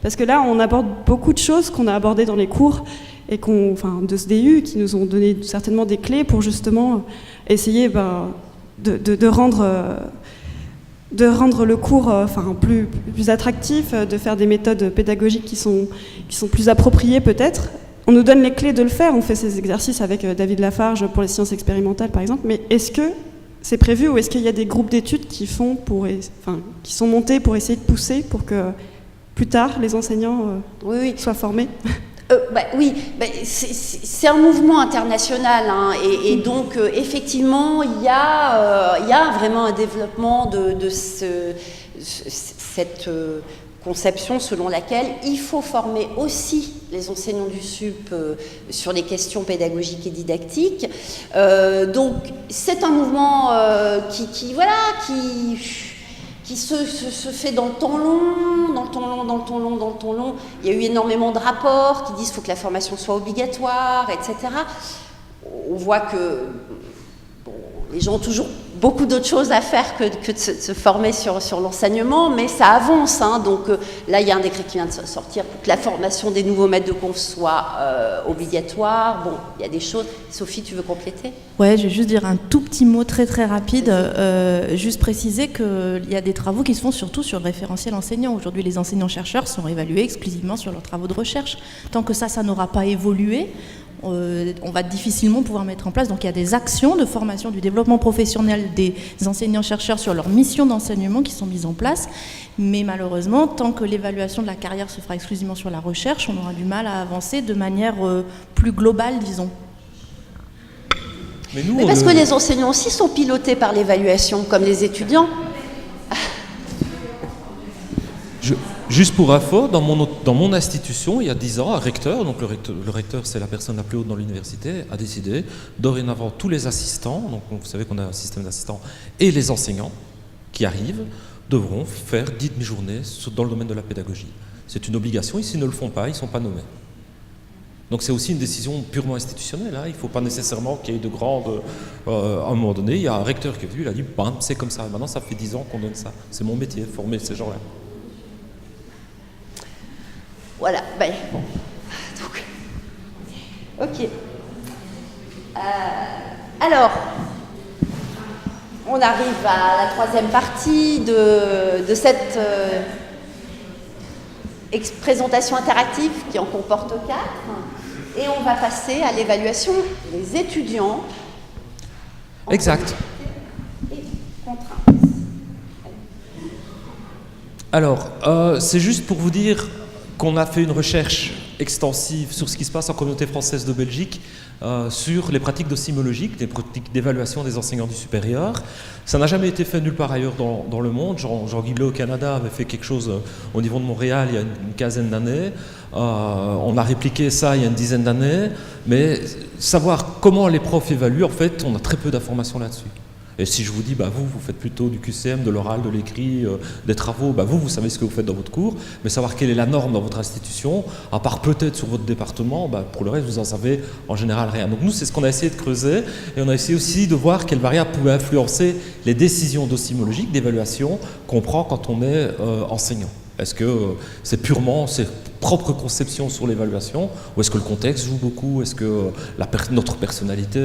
Parce que là on aborde beaucoup de choses qu'on a abordées dans les cours, et de ce DU, qui nous ont donné certainement des clés pour justement essayer de rendre le cours plus attractif, de faire des méthodes pédagogiques qui sont plus appropriées peut-être. On nous donne les clés de le faire, on fait ces exercices avec David Lafarge pour les sciences expérimentales par exemple, mais est-ce que c'est prévu ou est-ce qu'il y a des groupes d'études qui sont montés pour essayer de pousser pour que plus tard les enseignants soient formés? C'est un mouvement international, hein, et donc effectivement il y a vraiment un développement de cette conception selon laquelle il faut former aussi les enseignants du sup sur les questions pédagogiques et didactiques. Donc c'est un mouvement qui se fait dans le temps long. Il y a eu énormément de rapports qui disent qu'il faut que la formation soit obligatoire, etc. On voit que les gens ont toujours beaucoup d'autres choses à faire que de se former sur l'enseignement, mais ça avance. Hein, donc là, il y a un décret qui vient de sortir pour que la formation des nouveaux maîtres de conf soit obligatoire. Bon, il y a des choses. Sophie, tu veux compléter ? Ouais, je vais juste dire un tout petit mot très rapide. Juste préciser qu'il y a des travaux qui se font surtout sur le référentiel enseignant. Aujourd'hui, les enseignants-chercheurs sont évalués exclusivement sur leurs travaux de recherche. Tant que ça n'aura pas évolué, on va difficilement pouvoir mettre en place. Donc il y a des actions de formation du développement professionnel des enseignants-chercheurs sur leur mission d'enseignement qui sont mises en place. Mais malheureusement, tant que l'évaluation de la carrière se fera exclusivement sur la recherche, on aura du mal à avancer de manière plus globale, disons. Mais parce que les enseignants aussi sont pilotés par l'évaluation, comme les étudiants. Juste pour info, dans mon institution, il y a 10 ans, un recteur, donc le recteur c'est la personne la plus haute dans l'université, a décidé, dorénavant tous les assistants, donc vous savez qu'on a un système d'assistants, et les enseignants qui arrivent, devront faire 10 demi-journées dans le domaine de la pédagogie. C'est une obligation, et s'ils ne le font pas, ils ne sont pas nommés. Donc c'est aussi une décision purement institutionnelle, hein. Il ne faut pas nécessairement qu'il y ait de grandes... à un moment donné, il y a un recteur qui est venu, il a dit, bam, c'est comme ça, maintenant ça fait 10 ans qu'on donne ça. C'est mon métier, former ces gens-là. Voilà, bon. Donc, ok. Alors, on arrive à la troisième partie de cette présentation interactive qui en comporte 4. Et on va passer à l'évaluation des étudiants. Exact. Et contraintes. Alors, c'est juste pour vous dire qu'on a fait une recherche extensive sur ce qui se passe en communauté française de Belgique, sur les pratiques docimologiques, des pratiques d'évaluation des enseignants du supérieur. Ça n'a jamais été fait nulle part ailleurs dans le monde. Jean Guiblet au Canada avait fait quelque chose au niveau de Montréal il y a une quinzaine d'années. On a répliqué ça il y a une dizaine d'années, mais savoir comment les profs évaluent, en fait, on a très peu d'informations là-dessus. Et si je vous dis, vous faites plutôt du QCM, de l'oral, de l'écrit, des travaux, vous savez ce que vous faites dans votre cours, mais savoir quelle est la norme dans votre institution, à part peut-être sur votre département, pour le reste, vous en savez en général rien. Donc nous, c'est ce qu'on a essayé de creuser, et on a essayé aussi de voir quelles variables pouvaient influencer les décisions docimologiques, d'évaluation qu'on prend quand on est enseignant. Est-ce que c'est purement ses propres conceptions sur l'évaluation, ou est-ce que le contexte joue beaucoup, est-ce que notre personnalité,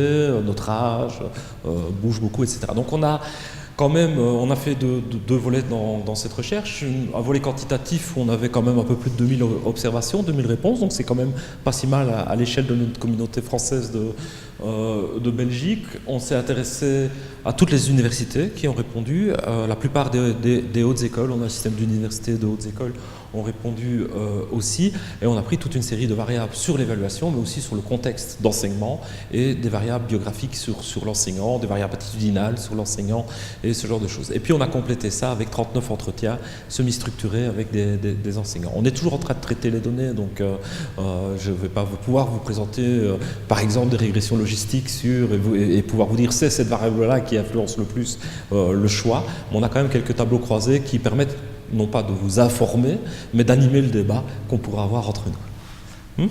notre âge bouge beaucoup, etc. Donc on a quand même, on a fait deux volets dans cette recherche, un volet quantitatif où on avait quand même un peu plus de 2000 observations, 2000 réponses, donc c'est quand même pas si mal à l'échelle de notre communauté française de Belgique, on s'est intéressé à toutes les universités qui ont répondu. La plupart des hautes écoles, on a un système d'universités et de hautes écoles, ont répondu aussi, et on a pris toute une série de variables sur l'évaluation, mais aussi sur le contexte d'enseignement, et des variables biographiques sur l'enseignant, des variables attitudinales sur l'enseignant, et ce genre de choses. Et puis on a complété ça avec 39 entretiens semi-structurés avec des enseignants. On est toujours en train de traiter les données, donc je ne vais pas pouvoir vous présenter, par exemple, des régressions logistiques et pouvoir vous dire c'est cette variable-là qui influence le plus le choix, mais on a quand même quelques tableaux croisés qui permettent non pas de vous informer, mais d'animer le débat qu'on pourra avoir entre nous.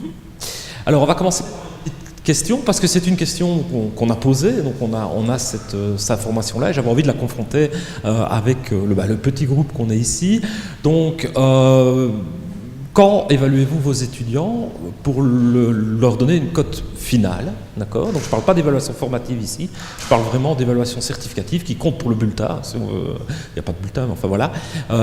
Alors on va commencer par une petite question, parce que c'est une question qu'on a posée, donc on a cette information-là, et j'avais envie de la confronter avec le petit groupe qu'on est ici. Donc, quand évaluez-vous vos étudiants pour leur donner une cote finale, d'accord? Donc je ne parle pas d'évaluation formative ici, je parle vraiment d'évaluation certificative qui compte pour le bulletin. Il n'y a pas de bulletin, mais enfin voilà.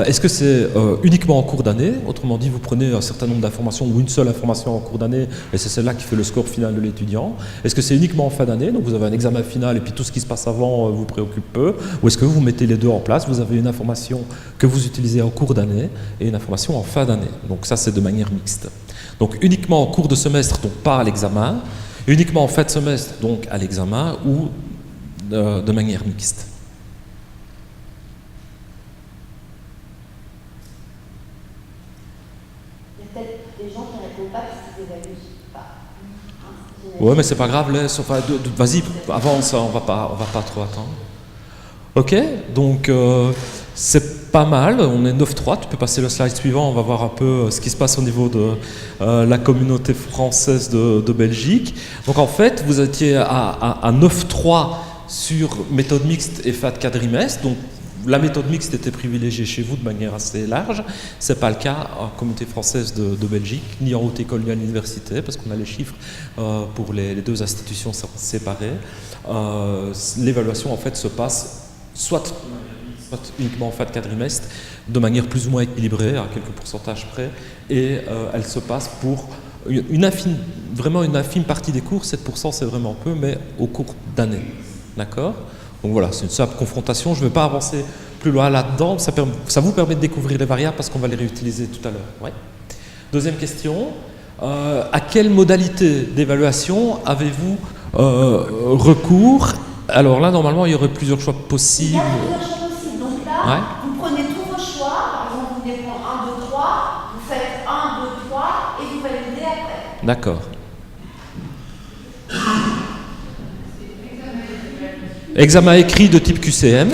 Est-ce que c'est uniquement en cours d'année? Autrement dit, vous prenez un certain nombre d'informations ou une seule information en cours d'année, et c'est celle-là qui fait le score final de l'étudiant. Est-ce que c'est uniquement en fin d'année? Donc vous avez un examen final et puis tout ce qui se passe avant vous préoccupe peu? Ou est-ce que vous mettez les deux en place? Vous avez une information que vous utilisez en cours d'année et une information en fin d'année. Donc ça, c'est de manière mixte. Donc uniquement en cours de semestre, donc pas à l'examen, uniquement en fin de semestre, donc à l'examen, ou de manière mixte. Il y a peut-être des gens qui ne répondent pas parce qu'ils évaluent pas. Ouais, mais c'est pas grave, laisse, enfin, vas-y, avance, on va pas trop attendre. Ok, donc c'est pas mal, on est 9-3, tu peux passer le slide suivant, on va voir un peu ce qui se passe au niveau de la communauté française de Belgique. Donc en fait, vous étiez à 9-3 sur méthode mixte et FAT quadrimestre, donc la méthode mixte était privilégiée chez vous de manière assez large. Ce n'est pas le cas en communauté française de Belgique, ni en haute école ni à l'université, parce qu'on a les chiffres pour les deux institutions séparées. L'évaluation en fait se passe soit uniquement en fin de quadrimestre, de manière plus ou moins équilibrée, à quelques pourcentages près, et elle se passe pour vraiment une infime partie des cours, 7% c'est vraiment peu, mais au cours d'année. D'accord? Donc voilà, c'est une simple confrontation, je ne vais pas avancer plus loin là-dedans, ça vous permet de découvrir les variables parce qu'on va les réutiliser tout à l'heure. Ouais. Deuxième question, à quelle modalité d'évaluation avez-vous recours? Alors là, normalement, il y aurait plusieurs choix possibles. Il y a plusieurs choix possibles. Donc là, ouais. Vous prenez tous vos choix. Par exemple, vous voulez prendre 1, 2, 3. Vous faites 1, 2, 3 et vous validez après. D'accord. Examen écrit de type QCM.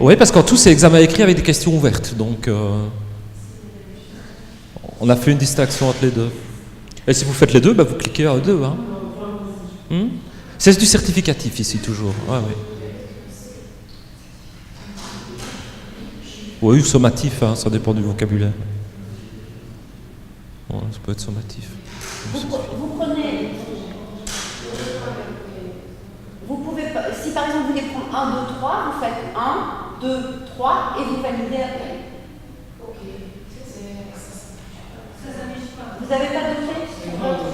Oui, parce qu'en tout, c'est examen écrit avec des questions ouvertes. Donc, on a fait une distinction entre les deux. Et si vous faites les deux, bah, vous cliquez à deux. Hein. C'est du certificatif ici, toujours. Ouais, oui. Oui, ou sommatif, hein, ça dépend du vocabulaire. Ouais, ça peut être sommatif. Vous prenez... Vous pouvez pas... Si par exemple vous voulez prendre 1, 2, 3, vous faites 1, 2, 3 et vous validez après. Ok. Vous n'avez pas de clé sur votre...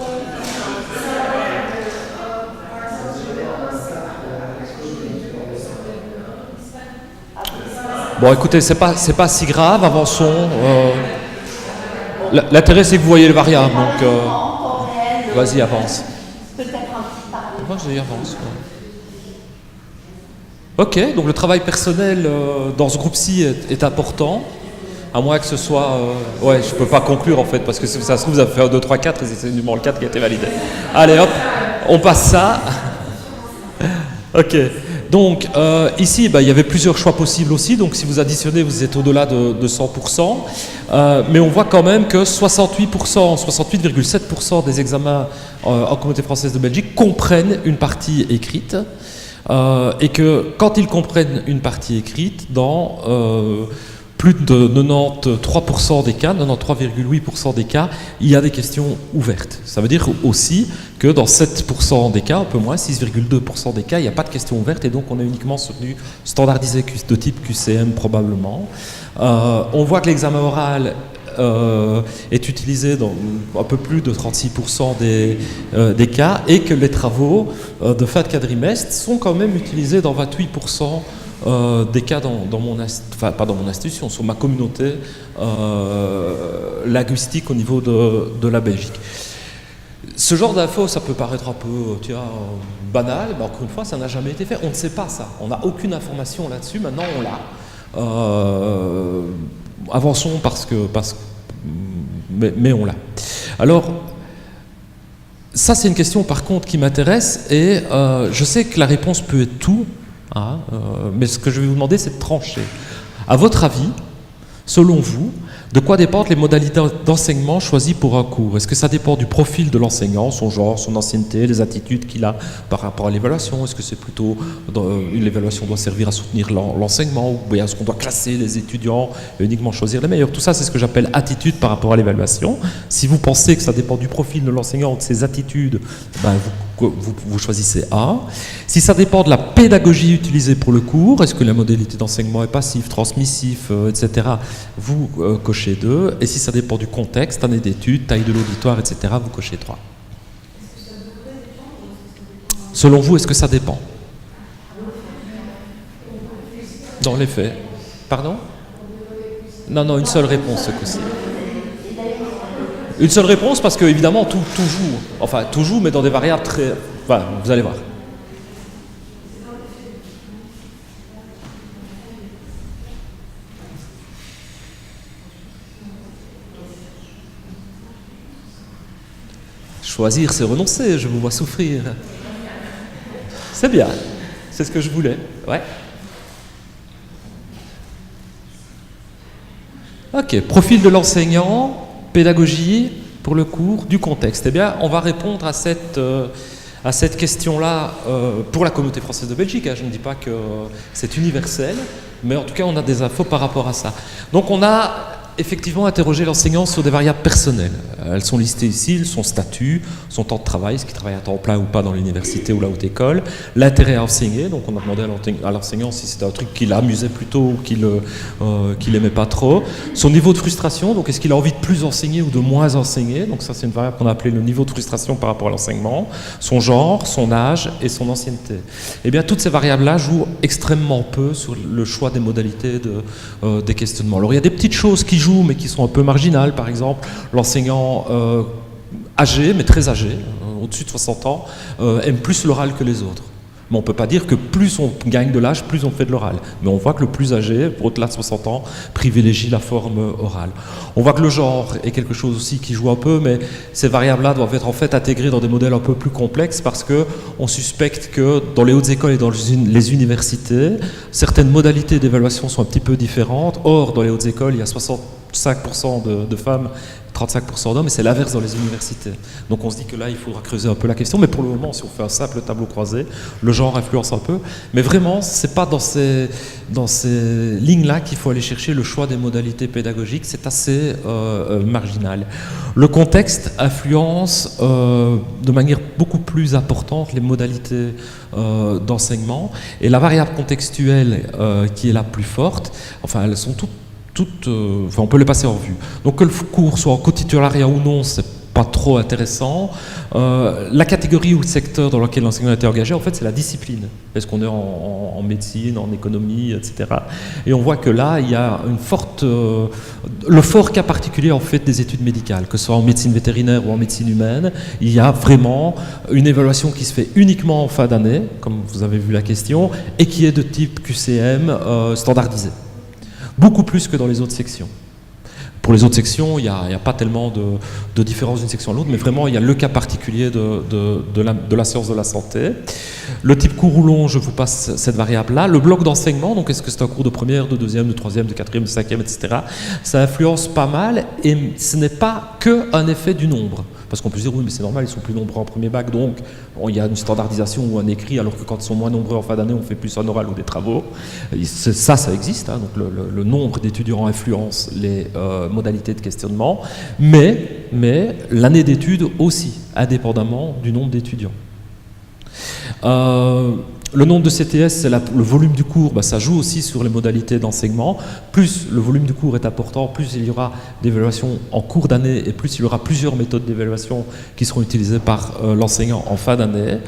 Bon, écoutez, c'est pas si grave, avançons. L'intérêt, c'est que vous voyez les variables, donc vas-y, avance. Peut-être un petit parallèle. Vas-y, avance. Ok, donc le travail personnel dans ce groupe-ci est important, à moins que ce soit... ouais, je peux pas conclure en fait, parce que si ça se trouve, vous avez fait 1, 2, 3, 4, et c'est seulement le 4 qui a été validé. Allez, hop, on passe ça. Ok. Donc ici, il y avait plusieurs choix possibles aussi, donc si vous additionnez, vous êtes au-delà de 100%, mais on voit quand même que 68,7% des examens en Communauté française de Belgique comprennent une partie écrite, et que quand ils comprennent une partie écrite, dans plus de 93% des cas, 93,8% des cas, il y a des questions ouvertes. Ça veut dire aussi que dans 7% des cas, un peu moins, 6,2% des cas, il n'y a pas de questions ouvertes et donc on est uniquement sur du standardisé de type QCM probablement. On voit que l'examen oral est utilisé dans un peu plus de 36% des cas, et que les travaux de fin de quadrimestre sont quand même utilisés dans 28% des cas pas dans mon institution, sur ma communauté linguistique au niveau de la Belgique. Ce genre d'infos, ça peut paraître un peu banal, mais encore une fois, ça n'a jamais été fait. On ne sait pas ça. On n'a aucune information là-dessus. Maintenant, on l'a. Avançons mais on l'a. Alors, ça, c'est une question, par contre, qui m'intéresse, et je sais que la réponse peut être tout, hein, mais ce que je vais vous demander, c'est de trancher. À votre avis, selon vous, de quoi dépendent les modalités d'enseignement choisies pour un cours? Est-ce que ça dépend du profil de l'enseignant, son genre, son ancienneté, les attitudes qu'il a par rapport à l'évaluation? Est-ce que c'est plutôt l'évaluation doit servir à soutenir l'enseignement, ou est-ce qu'on doit classer les étudiants et uniquement choisir les meilleurs? Tout ça, c'est ce que j'appelle attitude par rapport à l'évaluation. Si vous pensez que ça dépend du profil de l'enseignant, de ses attitudes, ben vous choisissez A. Si ça dépend de la pédagogie utilisée pour le cours, est-ce que la modalité d'enseignement est passif, transmissif, etc., vous cochez 2. Et si ça dépend du contexte, année d'études, taille de l'auditoire, etc., vous cochez 3. Selon vous, est-ce que ça dépend? Dans les faits. Pardon? Non, une seule réponse ce coup-ci. Une seule réponse parce que, évidemment, tout joue. Enfin, tout joue, mais dans des variables très... Enfin, vous allez voir. Choisir, c'est renoncer, je vous vois souffrir. C'est bien, c'est ce que je voulais. Ouais. Ok, profil de l'enseignant, pédagogie pour le cours, du contexte. Eh bien, on va répondre à cette question-là pour la communauté française de Belgique. Je ne dis pas que c'est universel, mais en tout cas, on a des infos par rapport à ça. Donc, on a effectivement interrogé l'enseignant sur des variables personnelles. Elles sont listées ici, son statut, son temps de travail, est-ce qu'il travaille à temps plein ou pas dans l'université ou la haute école, l'intérêt à enseigner, donc on a demandé à l'enseignant si c'était un truc qui l'amusait plutôt ou qu'il aimait pas trop, son niveau de frustration, donc est-ce qu'il a envie de plus enseigner ou de moins enseigner, donc ça c'est une variable qu'on a appelée le niveau de frustration par rapport à l'enseignement, son genre, son âge et son ancienneté. Et bien toutes ces variables-là jouent extrêmement peu sur le choix des modalités des questionnements. Alors il y a des petites choses qui jouent mais qui sont un peu marginales, par exemple l'enseignant âgé, mais très âgé, au-dessus de 60 ans, aime plus l'oral que les autres. Mais on ne peut pas dire que plus on gagne de l'âge, plus on fait de l'oral. Mais on voit que le plus âgé, au-delà de 60 ans, privilégie la forme orale. On voit que le genre est quelque chose aussi qui joue un peu, mais ces variables-là doivent être en fait intégrées dans des modèles un peu plus complexes parce qu'on suspecte que dans les hautes écoles et dans les universités, certaines modalités d'évaluation sont un petit peu différentes. Or, dans les hautes écoles, il y a 65% de femmes, 35% d'hommes, et c'est l'inverse dans les universités. Donc on se dit que là, il faudra creuser un peu la question, mais pour le moment, si on fait un simple tableau croisé, le genre influence un peu. Mais vraiment, c'est pas dans ces lignes-là qu'il faut aller chercher le choix des modalités pédagogiques, c'est assez marginal. Le contexte influence de manière beaucoup plus importante les modalités d'enseignement, et la variable contextuelle qui est la plus forte, enfin, elles sont toutes on peut les passer en revue. Donc que le cours soit en cotitulariat ou non, c'est pas trop intéressant. La catégorie ou le secteur dans lequel l'enseignant a été engagé, en fait, c'est la discipline. Est-ce qu'on est en médecine, en économie, etc. Et on voit que là, il y a une forte... le fort cas particulier, en fait, des études médicales, que ce soit en médecine vétérinaire ou en médecine humaine, il y a vraiment une évaluation qui se fait uniquement en fin d'année, comme vous avez vu la question, et qui est de type QCM standardisé. Beaucoup plus que dans les autres sections. Pour les autres sections, il n'y a pas tellement de différence d'une section à l'autre, mais vraiment, il y a le cas particulier de la science de la santé. Le type cours ou long, je vous passe cette variable-là. Le bloc d'enseignement, donc est-ce que c'est un cours de première, de deuxième, de troisième, de quatrième, de cinquième, etc. Ça influence pas mal, et ce n'est pas qu'un effet du nombre. Parce qu'on peut se dire, oui, mais c'est normal, ils sont plus nombreux en premier bac, donc il y a une standardisation ou un écrit, alors que quand ils sont moins nombreux en fin d'année, on fait plus un oral ou des travaux. Ça existe, hein, donc le nombre d'étudiants influence les modalités de questionnement, mais l'année d'études aussi, indépendamment du nombre d'étudiants. Le nombre de CTS, c'est le volume du cours, ça joue aussi sur les modalités d'enseignement. Plus le volume du cours est important, plus il y aura d'évaluation en cours d'année et plus il y aura plusieurs méthodes d'évaluation qui seront utilisées par l'enseignant en fin d'année.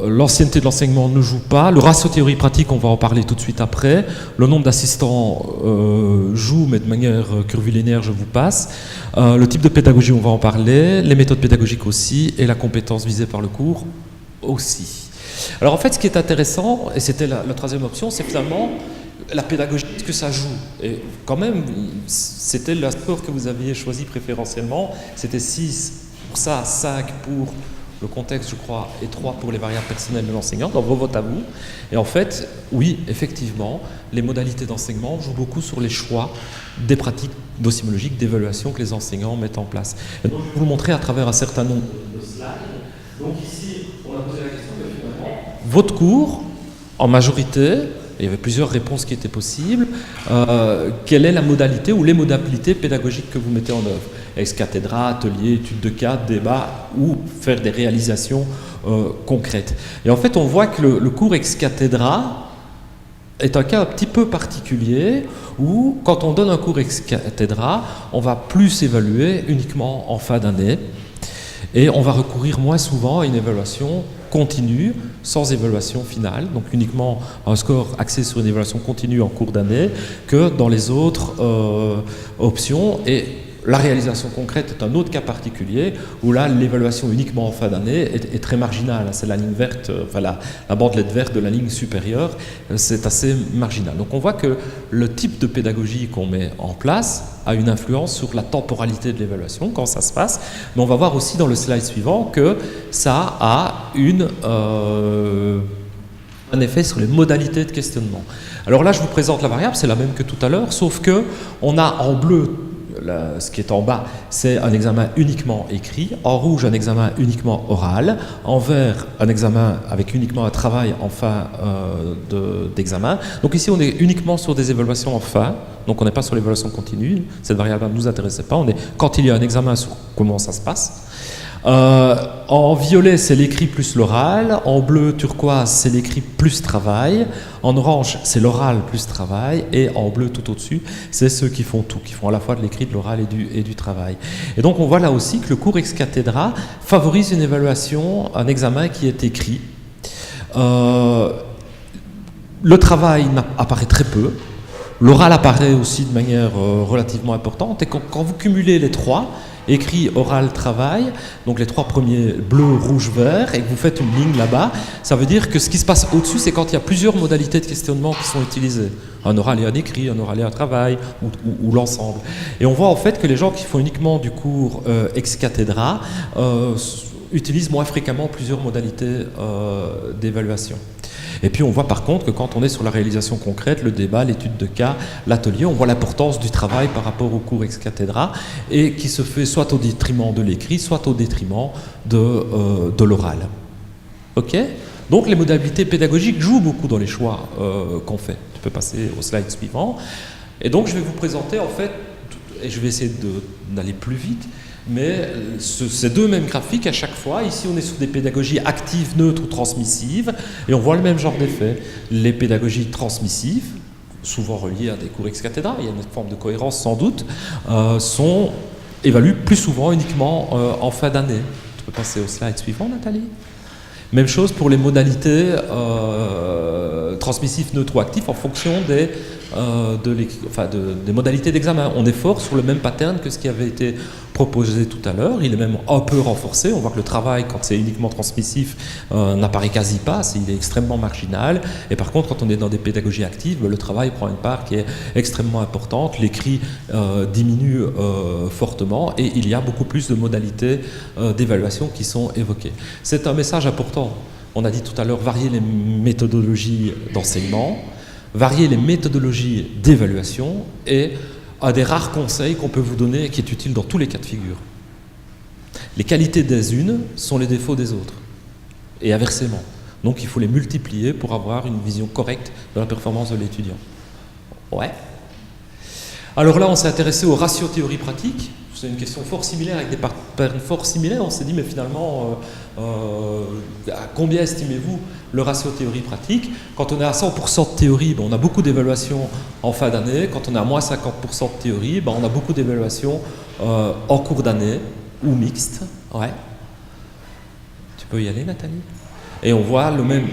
L'ancienneté de l'enseignement ne joue pas. Le ratio théorie-pratique, on va en parler tout de suite après. Le nombre d'assistants joue, mais de manière curvilinéaire, je vous passe. Le type de pédagogie, on va en parler. Les méthodes pédagogiques aussi. Et la compétence visée par le cours aussi. Alors en fait, ce qui est intéressant, et c'était la troisième option, c'est finalement la pédagogie, ce que ça joue. Et quand même, c'était le score que vous aviez choisi préférentiellement. C'était 6 pour ça, 5 pour le contexte, je crois, et 3 pour les variables personnelles de l'enseignant, dans vos votes à vous. Et en fait, oui, effectivement, les modalités d'enseignement jouent beaucoup sur les choix des pratiques docimologiques, d'évaluation que les enseignants mettent en place. Et donc, je vais vous le montrer à travers un certain nombre de slides. Donc ici, on a posé la question, mais finalement, votre cours, en majorité, il y avait plusieurs réponses qui étaient possibles, quelle est la modalité ou les modalités pédagogiques que vous mettez en œuvre? Ex-cathédra, atelier, études de cas, débat, ou faire des réalisations concrètes. Et en fait, on voit que le cours ex-cathédra est un cas un petit peu particulier, où quand on donne un cours ex-cathédra, on va plus évaluer uniquement en fin d'année, et on va recourir moins souvent à une évaluation continue, sans évaluation finale, donc uniquement un score axé sur une évaluation continue en cours d'année, que dans les autres options. Et la réalisation concrète est un autre cas particulier, où là, l'évaluation uniquement en fin d'année est très marginale. C'est la ligne verte, enfin la bandelette verte de la ligne supérieure, c'est assez marginal. Donc on voit que le type de pédagogie qu'on met en place a une influence sur la temporalité de l'évaluation, quand ça se passe. Mais on va voir aussi dans le slide suivant que ça a un effet sur les modalités de questionnement. Alors là, je vous présente la variable, c'est la même que tout à l'heure, sauf que on a en bleu, ce qui est en bas, c'est un examen uniquement écrit, en rouge, un examen uniquement oral, en vert, un examen avec uniquement un travail en fin d'examen. Donc ici, on est uniquement sur des évaluations en fin, donc on n'est pas sur l'évaluation continue, cette variable ne nous intéressait pas, on est quand il y a un examen sur comment ça se passe. En violet, c'est l'écrit plus l'oral. En bleu turquoise, c'est l'écrit plus travail. En orange, c'est l'oral plus travail. Et en bleu tout au-dessus, c'est ceux qui font tout, qui font à la fois de l'écrit, de l'oral et du travail. Et donc on voit là aussi que le cours ex-cathédra favorise une évaluation, un examen qui est écrit. Le travail apparaît très peu. L'oral apparaît aussi de manière relativement importante. Et quand vous cumulez les trois, écrit, oral, travail, donc les trois premiers bleu, rouge, vert, et que vous faites une ligne là-bas, ça veut dire que ce qui se passe au-dessus, c'est quand il y a plusieurs modalités de questionnement qui sont utilisées. Un oral et un écrit, un oral et un travail, ou l'ensemble. Et on voit en fait que les gens qui font uniquement du cours ex-cathédra utilisent moins fréquemment plusieurs modalités d'évaluation. Et puis on voit par contre que quand on est sur la réalisation concrète, le débat, l'étude de cas, l'atelier, on voit l'importance du travail par rapport au cours ex-cathédra et qui se fait soit au détriment de l'écrit, soit au détriment de l'oral. Ok ? Donc les modalités pédagogiques jouent beaucoup dans les choix qu'on fait. Tu peux passer au slide suivant. Et donc je vais vous présenter en fait, et je vais essayer d'aller plus vite, mais ces deux mêmes graphiques à chaque fois. Ici, on est sur des pédagogies actives, neutres ou transmissives, et on voit le même genre d'effet. Les pédagogies transmissives, souvent reliées à des cours ex-cathédra, il y a une forme de cohérence sans doute, sont évaluées plus souvent uniquement en fin d'année. Tu peux passer au slide suivant, Nathalie ? Même chose pour les modalités transmissives, neutres ou actifs en fonction des modalités d'examen. On est fort sur le même pattern que ce qui avait été proposé tout à l'heure. Il est même un peu renforcé. On voit que le travail, quand c'est uniquement transmissif, n'apparaît quasi pas. Il est extrêmement marginal. Et par contre, quand on est dans des pédagogies actives, le travail prend une part qui est extrêmement importante. L'écrit diminue fortement et il y a beaucoup plus de modalités d'évaluation qui sont évoquées. C'est un message important. On a dit tout à l'heure, varier les méthodologies d'enseignement, varier les méthodologies d'évaluation est un des rares conseils qu'on peut vous donner et qui est utile dans tous les cas de figure. Les qualités des unes sont les défauts des autres, et inversement. Donc il faut les multiplier pour avoir une vision correcte de la performance de l'étudiant. Ouais. Alors là, on s'est intéressé au ratio théorie-pratique. c'est une question fort similaire, avec des patterns fort similaires. On s'est dit, mais finalement, à combien estimez-vous le ratio théorie-pratique? Quand on est à 100% de théorie, ben, on a beaucoup d'évaluations en fin d'année. Quand on est à moins 50% de théorie, ben, on a beaucoup d'évaluations en cours d'année ou mixtes. Ouais. Tu peux y aller, Nathalie? Et on voit le même...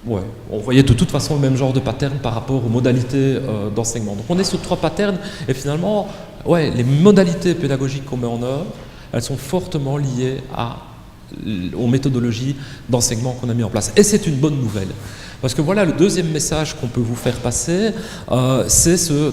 Ouais, on voyait de toute façon le même genre de pattern par rapport aux modalités d'enseignement. Donc on est sur 3 patterns, et finalement, ouais, les modalités pédagogiques qu'on met en œuvre, elles sont fortement liées aux méthodologies d'enseignement qu'on a mis en place. Et c'est une bonne nouvelle. Parce que voilà, le deuxième message qu'on peut vous faire passer, c'est ce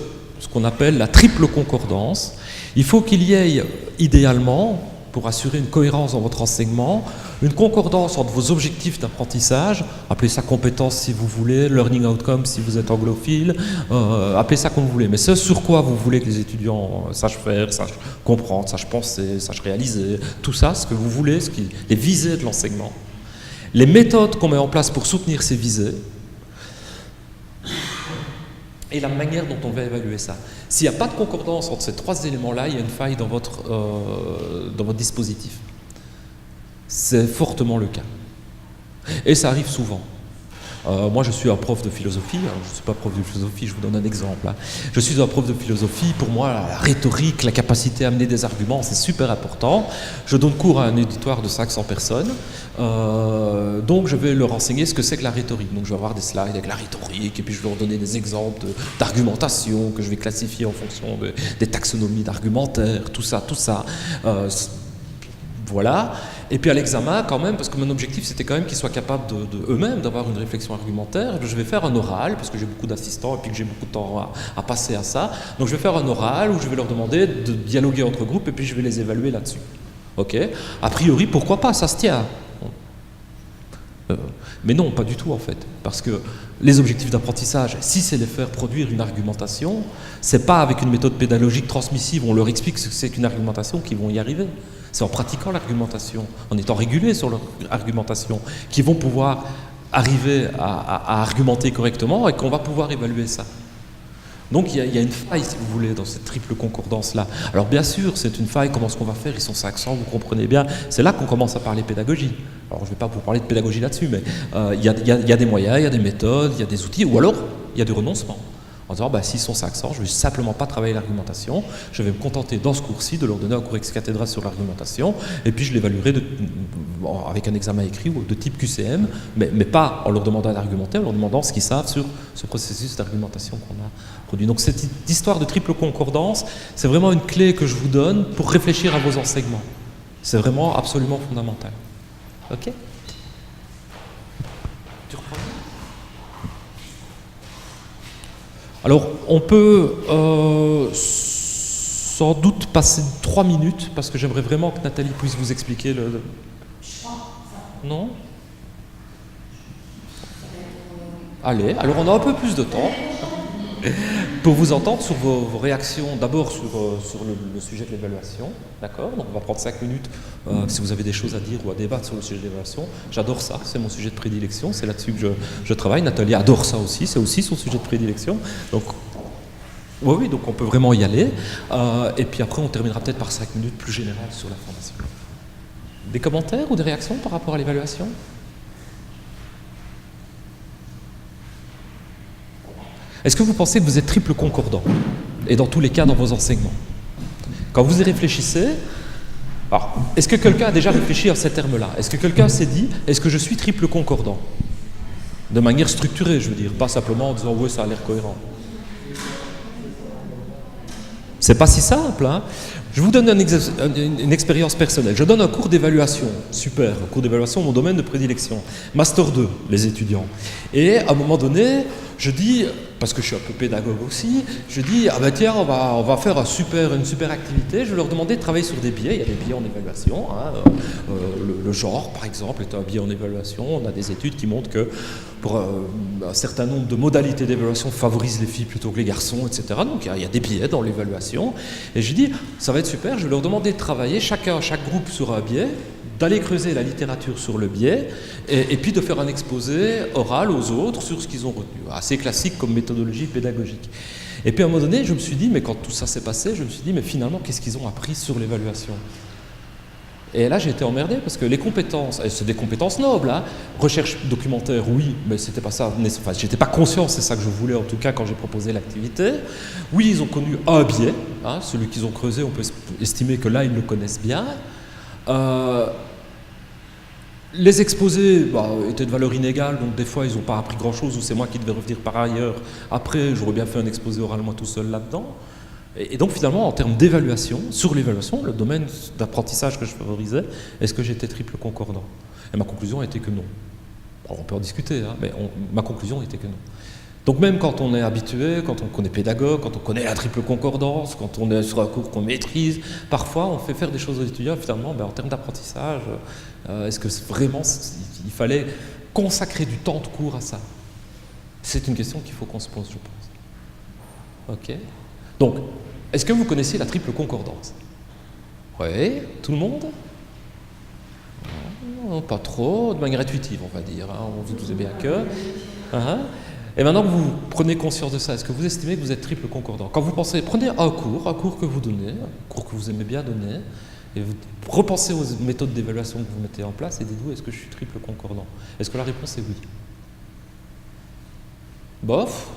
qu'on appelle la triple concordance. Il faut qu'il y ait, idéalement, pour assurer une cohérence dans votre enseignement, une concordance entre vos objectifs d'apprentissage, appelez ça compétences si vous voulez, learning outcome si vous êtes anglophile, appelez ça comme vous voulez, mais ce sur quoi vous voulez que les étudiants sachent faire, sachent comprendre, sachent penser, sachent réaliser, tout ça, ce que vous voulez, les visées de l'enseignement, les méthodes qu'on met en place pour soutenir ces visées, et la manière dont on va évaluer ça. S'il n'y a pas de concordance entre ces 3 éléments-là, il y a une faille dans votre dispositif. C'est fortement le cas. Et ça arrive souvent. Moi, je suis un prof de philosophie. Alors, je ne suis pas prof de philosophie, je vous donne un exemple. Hein. Je suis un prof de philosophie. Pour moi, la rhétorique, la capacité à amener des arguments, c'est super important. Je donne cours à un auditoire de 500 personnes. Donc, je vais leur enseigner ce que c'est que la rhétorique. Donc, je vais avoir des slides avec la rhétorique, et puis je vais leur donner des exemples d'argumentation que je vais classifier en fonction des taxonomies d'argumentaire, tout ça. Voilà. Et puis à l'examen, quand même, parce que mon objectif, c'était quand même qu'ils soient capables eux-mêmes d'avoir une réflexion argumentaire, je vais faire un oral, parce que j'ai beaucoup d'assistants et puis que j'ai beaucoup de temps à passer à ça. Donc je vais faire un oral où je vais leur demander de dialoguer entre groupes et puis je vais les évaluer là-dessus. Ok ? A priori, pourquoi pas ? Ça se tient. Mais non, pas du tout en fait. Parce que les objectifs d'apprentissage, si c'est les faire produire une argumentation, c'est pas avec une méthode pédagogique transmissive, on leur explique ce que c'est qu'une argumentation qu'ils vont y arriver. C'est en pratiquant l'argumentation, en étant régulés sur leur argumentation, qu'ils vont pouvoir arriver à argumenter correctement et qu'on va pouvoir évaluer ça. Donc il y a une faille, si vous voulez, dans cette triple concordance-là. Alors bien sûr, c'est une faille, comment est-ce qu'on va faire? Ils sont 500, vous comprenez bien. C'est là qu'on commence à parler pédagogie. Alors je ne vais pas vous parler de pédagogie là-dessus, mais il y a des moyens, il y a des méthodes, il y a des outils, ou alors il y a des renoncements. En disant, s'ils sont 500, je ne vais simplement pas travailler l'argumentation, je vais me contenter dans ce cours-ci de leur donner un cours ex cathedra sur l'argumentation, et puis je l'évaluerai avec un examen écrit ou de type QCM, mais pas en leur demandant d'argumenter, en leur demandant ce qu'ils savent sur ce processus d'argumentation qu'on a produit. Donc cette histoire de triple concordance, c'est vraiment une clé que je vous donne pour réfléchir à vos enseignements. C'est vraiment absolument fondamental. Ok ? Tu reprends ? Alors, on peut sans doute passer 3 minutes, parce que j'aimerais vraiment que Nathalie puisse vous expliquer le... Non ? Allez, alors on a un peu plus de temps pour vous entendre sur vos réactions, d'abord sur le sujet de l'évaluation, d'accord ? Donc on va prendre 5 minutes si vous avez des choses à dire ou à débattre sur le sujet de l'évaluation. J'adore ça, c'est mon sujet de prédilection, c'est là-dessus que je travaille. Nathalie adore ça aussi, c'est aussi son sujet de prédilection. Donc oui, donc on peut vraiment y aller. Et puis après on terminera peut-être par 5 minutes plus générales sur la formation. Des commentaires ou des réactions par rapport à l'évaluation ? Est-ce que vous pensez que vous êtes triple concordant? Et dans tous les cas, dans vos enseignements. Quand vous y réfléchissez, alors, est-ce que quelqu'un a déjà réfléchi à ces termes-là? Est-ce que quelqu'un s'est dit, est-ce que je suis triple concordant? De manière structurée, je veux dire, pas simplement en disant, ouais, ça a l'air cohérent. C'est pas si simple, hein? Je vous donne une expérience personnelle. Je donne un cours d'évaluation, super, un cours d'évaluation, mon domaine de prédilection. Master 2, les étudiants. Et à un moment donné, je dis, parce que je suis un peu pédagogue aussi, je dis, tiens, on va faire une super activité. Je vais leur demander de travailler sur des biais. Il y a des biais en évaluation. Hein. Le genre, par exemple, est un biais en évaluation. On a des études qui montrent que pour un certain nombre de modalités d'évaluation favorisent les filles plutôt que les garçons, etc. Donc il y a des biais dans l'évaluation. Et je dis, ça va être super, je vais leur demander de travailler, chaque groupe sur un biais, d'aller creuser la littérature sur le biais, et puis de faire un exposé oral aux autres sur ce qu'ils ont retenu. Assez classique comme méthodologie pédagogique. Et puis à un moment donné, je me suis dit, mais quand tout ça s'est passé, je me suis dit, mais finalement, qu'est-ce qu'ils ont appris sur l'évaluation ? Et là, j'ai été emmerdé parce que les compétences, et c'est des compétences nobles, hein. Recherche documentaire, oui, mais c'était pas ça. Enfin, j'étais pas conscient, c'est ça que je voulais en tout cas quand j'ai proposé l'activité. Oui, ils ont connu un biais, hein, celui qu'ils ont creusé, on peut estimer que là, ils le connaissent bien. Les exposés étaient de valeur inégale, donc des fois, ils n'ont pas appris grand-chose, ou c'est moi qui devais revenir par ailleurs. Après, j'aurais bien fait un exposé oral moi tout seul là-dedans. Et donc finalement, en termes d'évaluation, sur l'évaluation, le domaine d'apprentissage que je favorisais, est-ce que j'étais triple concordant ? Et ma conclusion était que non. Alors, on peut en discuter, hein, mais ma conclusion était que non. Donc même quand on est habitué, quand on est pédagogue, quand on connaît la triple concordance, quand on est sur un cours qu'on maîtrise, parfois on fait faire des choses aux étudiants, finalement, en termes d'apprentissage, est-ce que vraiment il fallait consacrer du temps de cours à ça ? C'est une question qu'il faut qu'on se pose, je pense. Ok ? Donc, est-ce que vous connaissez la triple concordance ? Oui, tout le monde ? Non, pas trop, de manière intuitive, on va dire. Hein, on vous doutez bien que. Et maintenant que vous prenez conscience de ça, est-ce que vous estimez que vous êtes triple concordant ? Quand vous pensez, prenez un cours que vous donnez, un cours que vous aimez bien donner, et vous repensez aux méthodes d'évaluation que vous mettez en place et dites-vous, est-ce que je suis triple concordant ? Est-ce que la réponse est oui ? Bof ?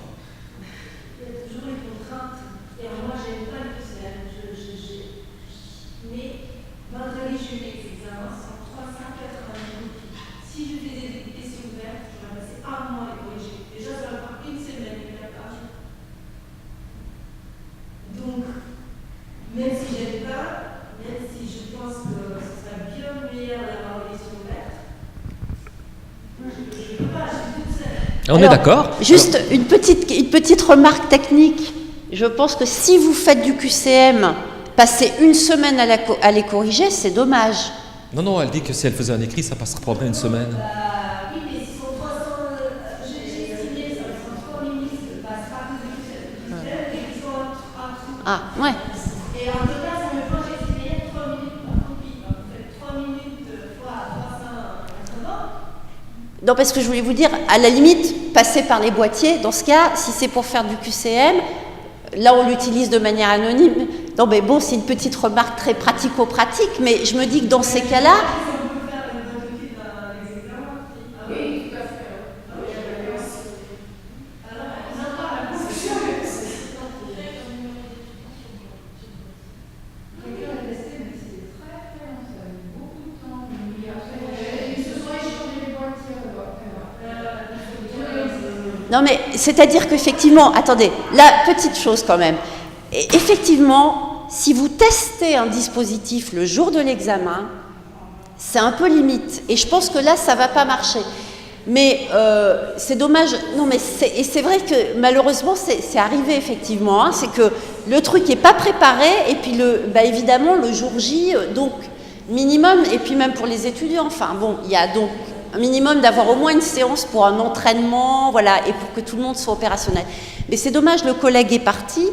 On est d'accord. Juste une petite remarque technique. Je pense que si vous faites du QCM, passer une semaine à les corriger, c'est dommage. Non, elle dit que si elle faisait un écrit, ça prendrait une semaine. Oui, mais si sont 300, j'ai estimé que ça sont 3 minutes, passe pas que du QCM, et qu'ils sont un trou. Ah, ouais. Et en tout cas, ça me prend, j'ai estimé 3 minutes par copie. Donc, vous faites 3 minutes fois 380. Non, parce que je voulais vous dire, à la limite, passer par les boîtiers, dans ce cas, si c'est pour faire du QCM, là on l'utilise de manière anonyme. Non, mais bon, c'est une petite remarque très pratico-pratique, mais je me dis que dans ces cas-là... Non, mais c'est-à-dire qu'effectivement, attendez, la petite chose quand même, effectivement, si vous testez un dispositif le jour de l'examen, c'est un peu limite, et je pense que là, ça ne va pas marcher. Mais c'est dommage, non, mais c'est vrai que malheureusement, c'est arrivé effectivement, hein, c'est que le truc n'est pas préparé, et puis évidemment, le jour J, donc minimum, et puis même pour les étudiants, enfin bon, il y a donc un minimum d'avoir au moins une séance pour un entraînement, voilà, et pour que tout le monde soit opérationnel. Mais c'est dommage, le collègue est parti,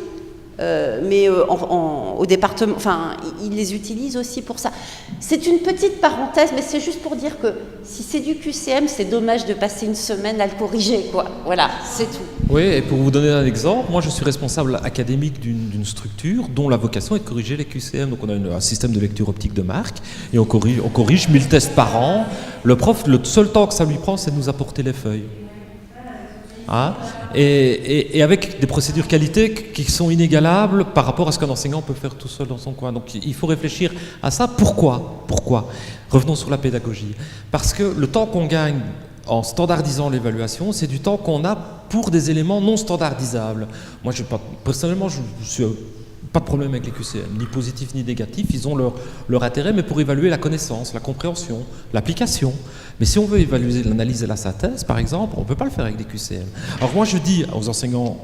mais au département, enfin, il les utilise aussi pour ça. C'est une petite parenthèse, mais c'est juste pour dire que si c'est du QCM, c'est dommage de passer une semaine à le corriger, quoi. Voilà, c'est tout. Oui, et pour vous donner un exemple, moi je suis responsable académique d'une structure dont la vocation est de corriger les QCM. Donc on a un système de lecture optique de marque et on corrige 1000 tests par an. Le prof, le seul temps que ça lui prend, c'est de nous apporter les feuilles. Hein, et avec des procédures qualité qui sont inégalables par rapport à ce qu'un enseignant peut faire tout seul dans son coin. Donc il faut réfléchir à ça. Pourquoi ? Revenons sur la pédagogie. Parce que le temps qu'on gagne en standardisant l'évaluation, c'est du temps qu'on a pour des éléments non standardisables. Moi, personnellement, je suis pas de problème avec les QCM, ni positifs ni négatifs, ils ont leur intérêt, mais pour évaluer la connaissance, la compréhension, l'application. Mais si on veut évaluer l'analyse et la synthèse, par exemple, on ne peut pas le faire avec des QCM. Alors moi je dis aux enseignants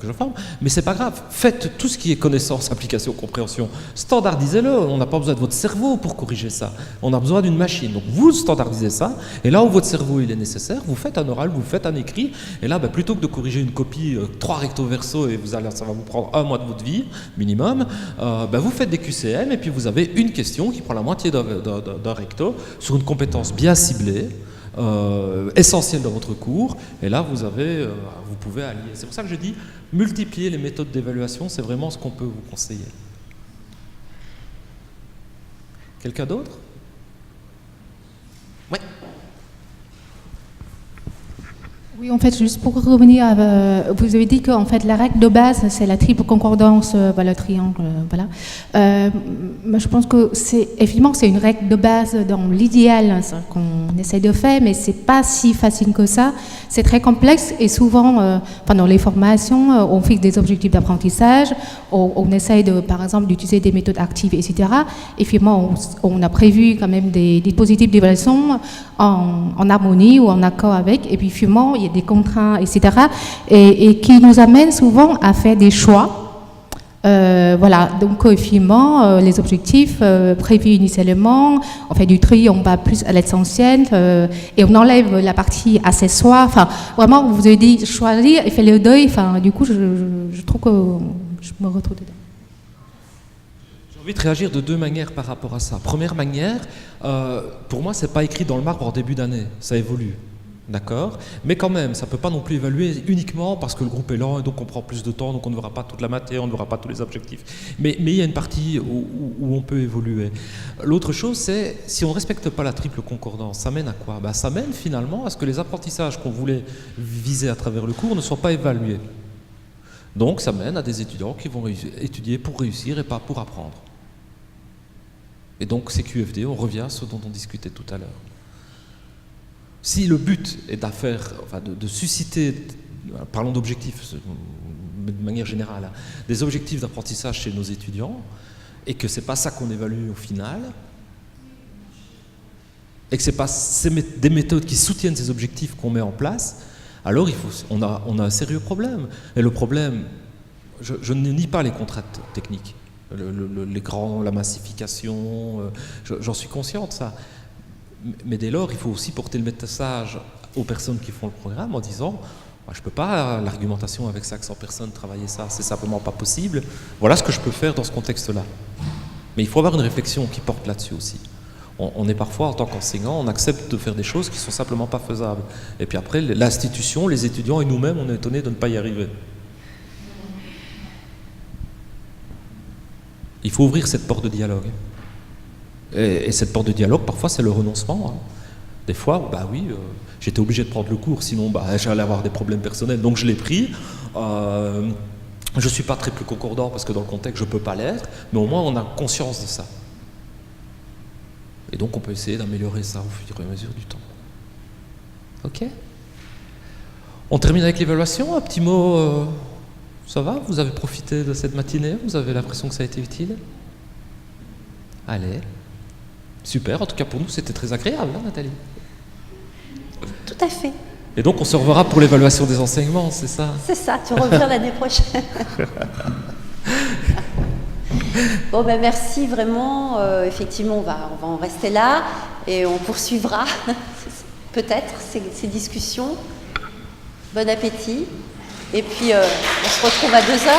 que je forme, mais c'est pas grave, faites tout ce qui est connaissance, application, compréhension, standardisez-le, on n'a pas besoin de votre cerveau pour corriger ça, on a besoin d'une machine. Donc vous standardisez ça, et là où votre cerveau il est nécessaire, vous faites un oral, vous faites un écrit, et là plutôt que de corriger une copie 3 recto verso, et ça va vous prendre 1 mois de votre vie, minimum, vous faites des QCM, et puis vous avez une question qui prend la moitié d'un recto, sur une compétence bien ciblée, essentiels dans votre cours, et là vous pouvez allier. C'est pour ça que je dis, multiplier les méthodes d'évaluation, c'est vraiment ce qu'on peut vous conseiller. Quelqu'un d'autre? Oui. Oui, en fait, juste pour revenir, vous avez dit que en fait, la règle de base, c'est la triple concordance, le triangle, voilà. Je pense que effectivement, c'est une règle de base dans l'idéal qu'on essaie de faire, mais c'est pas si facile que ça. C'est très complexe et souvent, pendant les formations, on fixe des objectifs d'apprentissage, on essaye par exemple, d'utiliser des méthodes actives, etc. Et finalement, on a prévu quand même des dispositifs d'évaluation en harmonie ou en accord avec, et puis finalement, il y a des contraintes, etc., et qui nous amènent souvent à faire des choix. Voilà, donc finalement, les objectifs prévus initialement, on fait du tri, on va plus à l'essentiel, et on enlève la partie accessoire. Enfin, vraiment, vous avez dit choisir et faire le deuil. Enfin, du coup, je trouve que je me retrouve dedans. J'ai envie de réagir de deux manières par rapport à ça. Première manière, pour moi, c'est pas écrit dans le marbre en début d'année, ça évolue. D'accord? Mais quand même, ça ne peut pas non plus évaluer uniquement parce que le groupe est lent et donc on prend plus de temps, donc on ne verra pas toute la matière, on ne verra pas tous les objectifs. Mais il y a une partie où on peut évoluer. L'autre chose, c'est si on ne respecte pas la triple concordance, ça mène à quoi? Ça mène finalement à ce que les apprentissages qu'on voulait viser à travers le cours ne soient pas évalués. Donc ça mène à des étudiants qui vont étudier pour réussir et pas pour apprendre. Et donc c'est QFD, on revient à ce dont on discutait tout à l'heure. Si le but est de susciter, parlons d'objectifs de manière générale, des objectifs d'apprentissage chez nos étudiants, et que ce n'est pas ça qu'on évalue au final, et que ce n'est pas des méthodes qui soutiennent ces objectifs qu'on met en place, alors on a un sérieux problème. Et le problème, je ne nie pas les contraintes techniques, la massification, j'en suis conscient de ça. Mais dès lors, il faut aussi porter le message aux personnes qui font le programme en disant je ne peux pas, l'argumentation avec 500 personnes, travailler ça, c'est simplement pas possible. Voilà ce que je peux faire dans ce contexte-là. Mais il faut avoir une réflexion qui porte là-dessus aussi. On est parfois, en tant qu'enseignant, on accepte de faire des choses qui ne sont simplement pas faisables. Et puis après, l'institution, les étudiants et nous-mêmes, on est étonnés de ne pas y arriver. Il faut ouvrir cette porte de dialogue. Et cette porte de dialogue, parfois, c'est le renoncement. Des fois, j'étais obligé de prendre le cours, sinon j'allais avoir des problèmes personnels, donc je l'ai pris. Je ne suis pas très plus concordant parce que dans le contexte, je ne peux pas l'être, mais au moins, on a conscience de ça. Et donc, on peut essayer d'améliorer ça au fur et à mesure du temps. Ok? On termine avec l'évaluation. Un petit mot, ça va? Vous avez profité de cette matinée? Vous avez l'impression que ça a été utile? Allez. Super, en tout cas pour nous c'était très agréable, hein, Nathalie? Tout à fait. Et donc on se reverra pour l'évaluation des enseignements, c'est ça? C'est ça, tu reviens l'année prochaine. Bon merci vraiment, effectivement on va en rester là et on poursuivra peut-être ces discussions. Bon appétit et puis on se retrouve à 2h.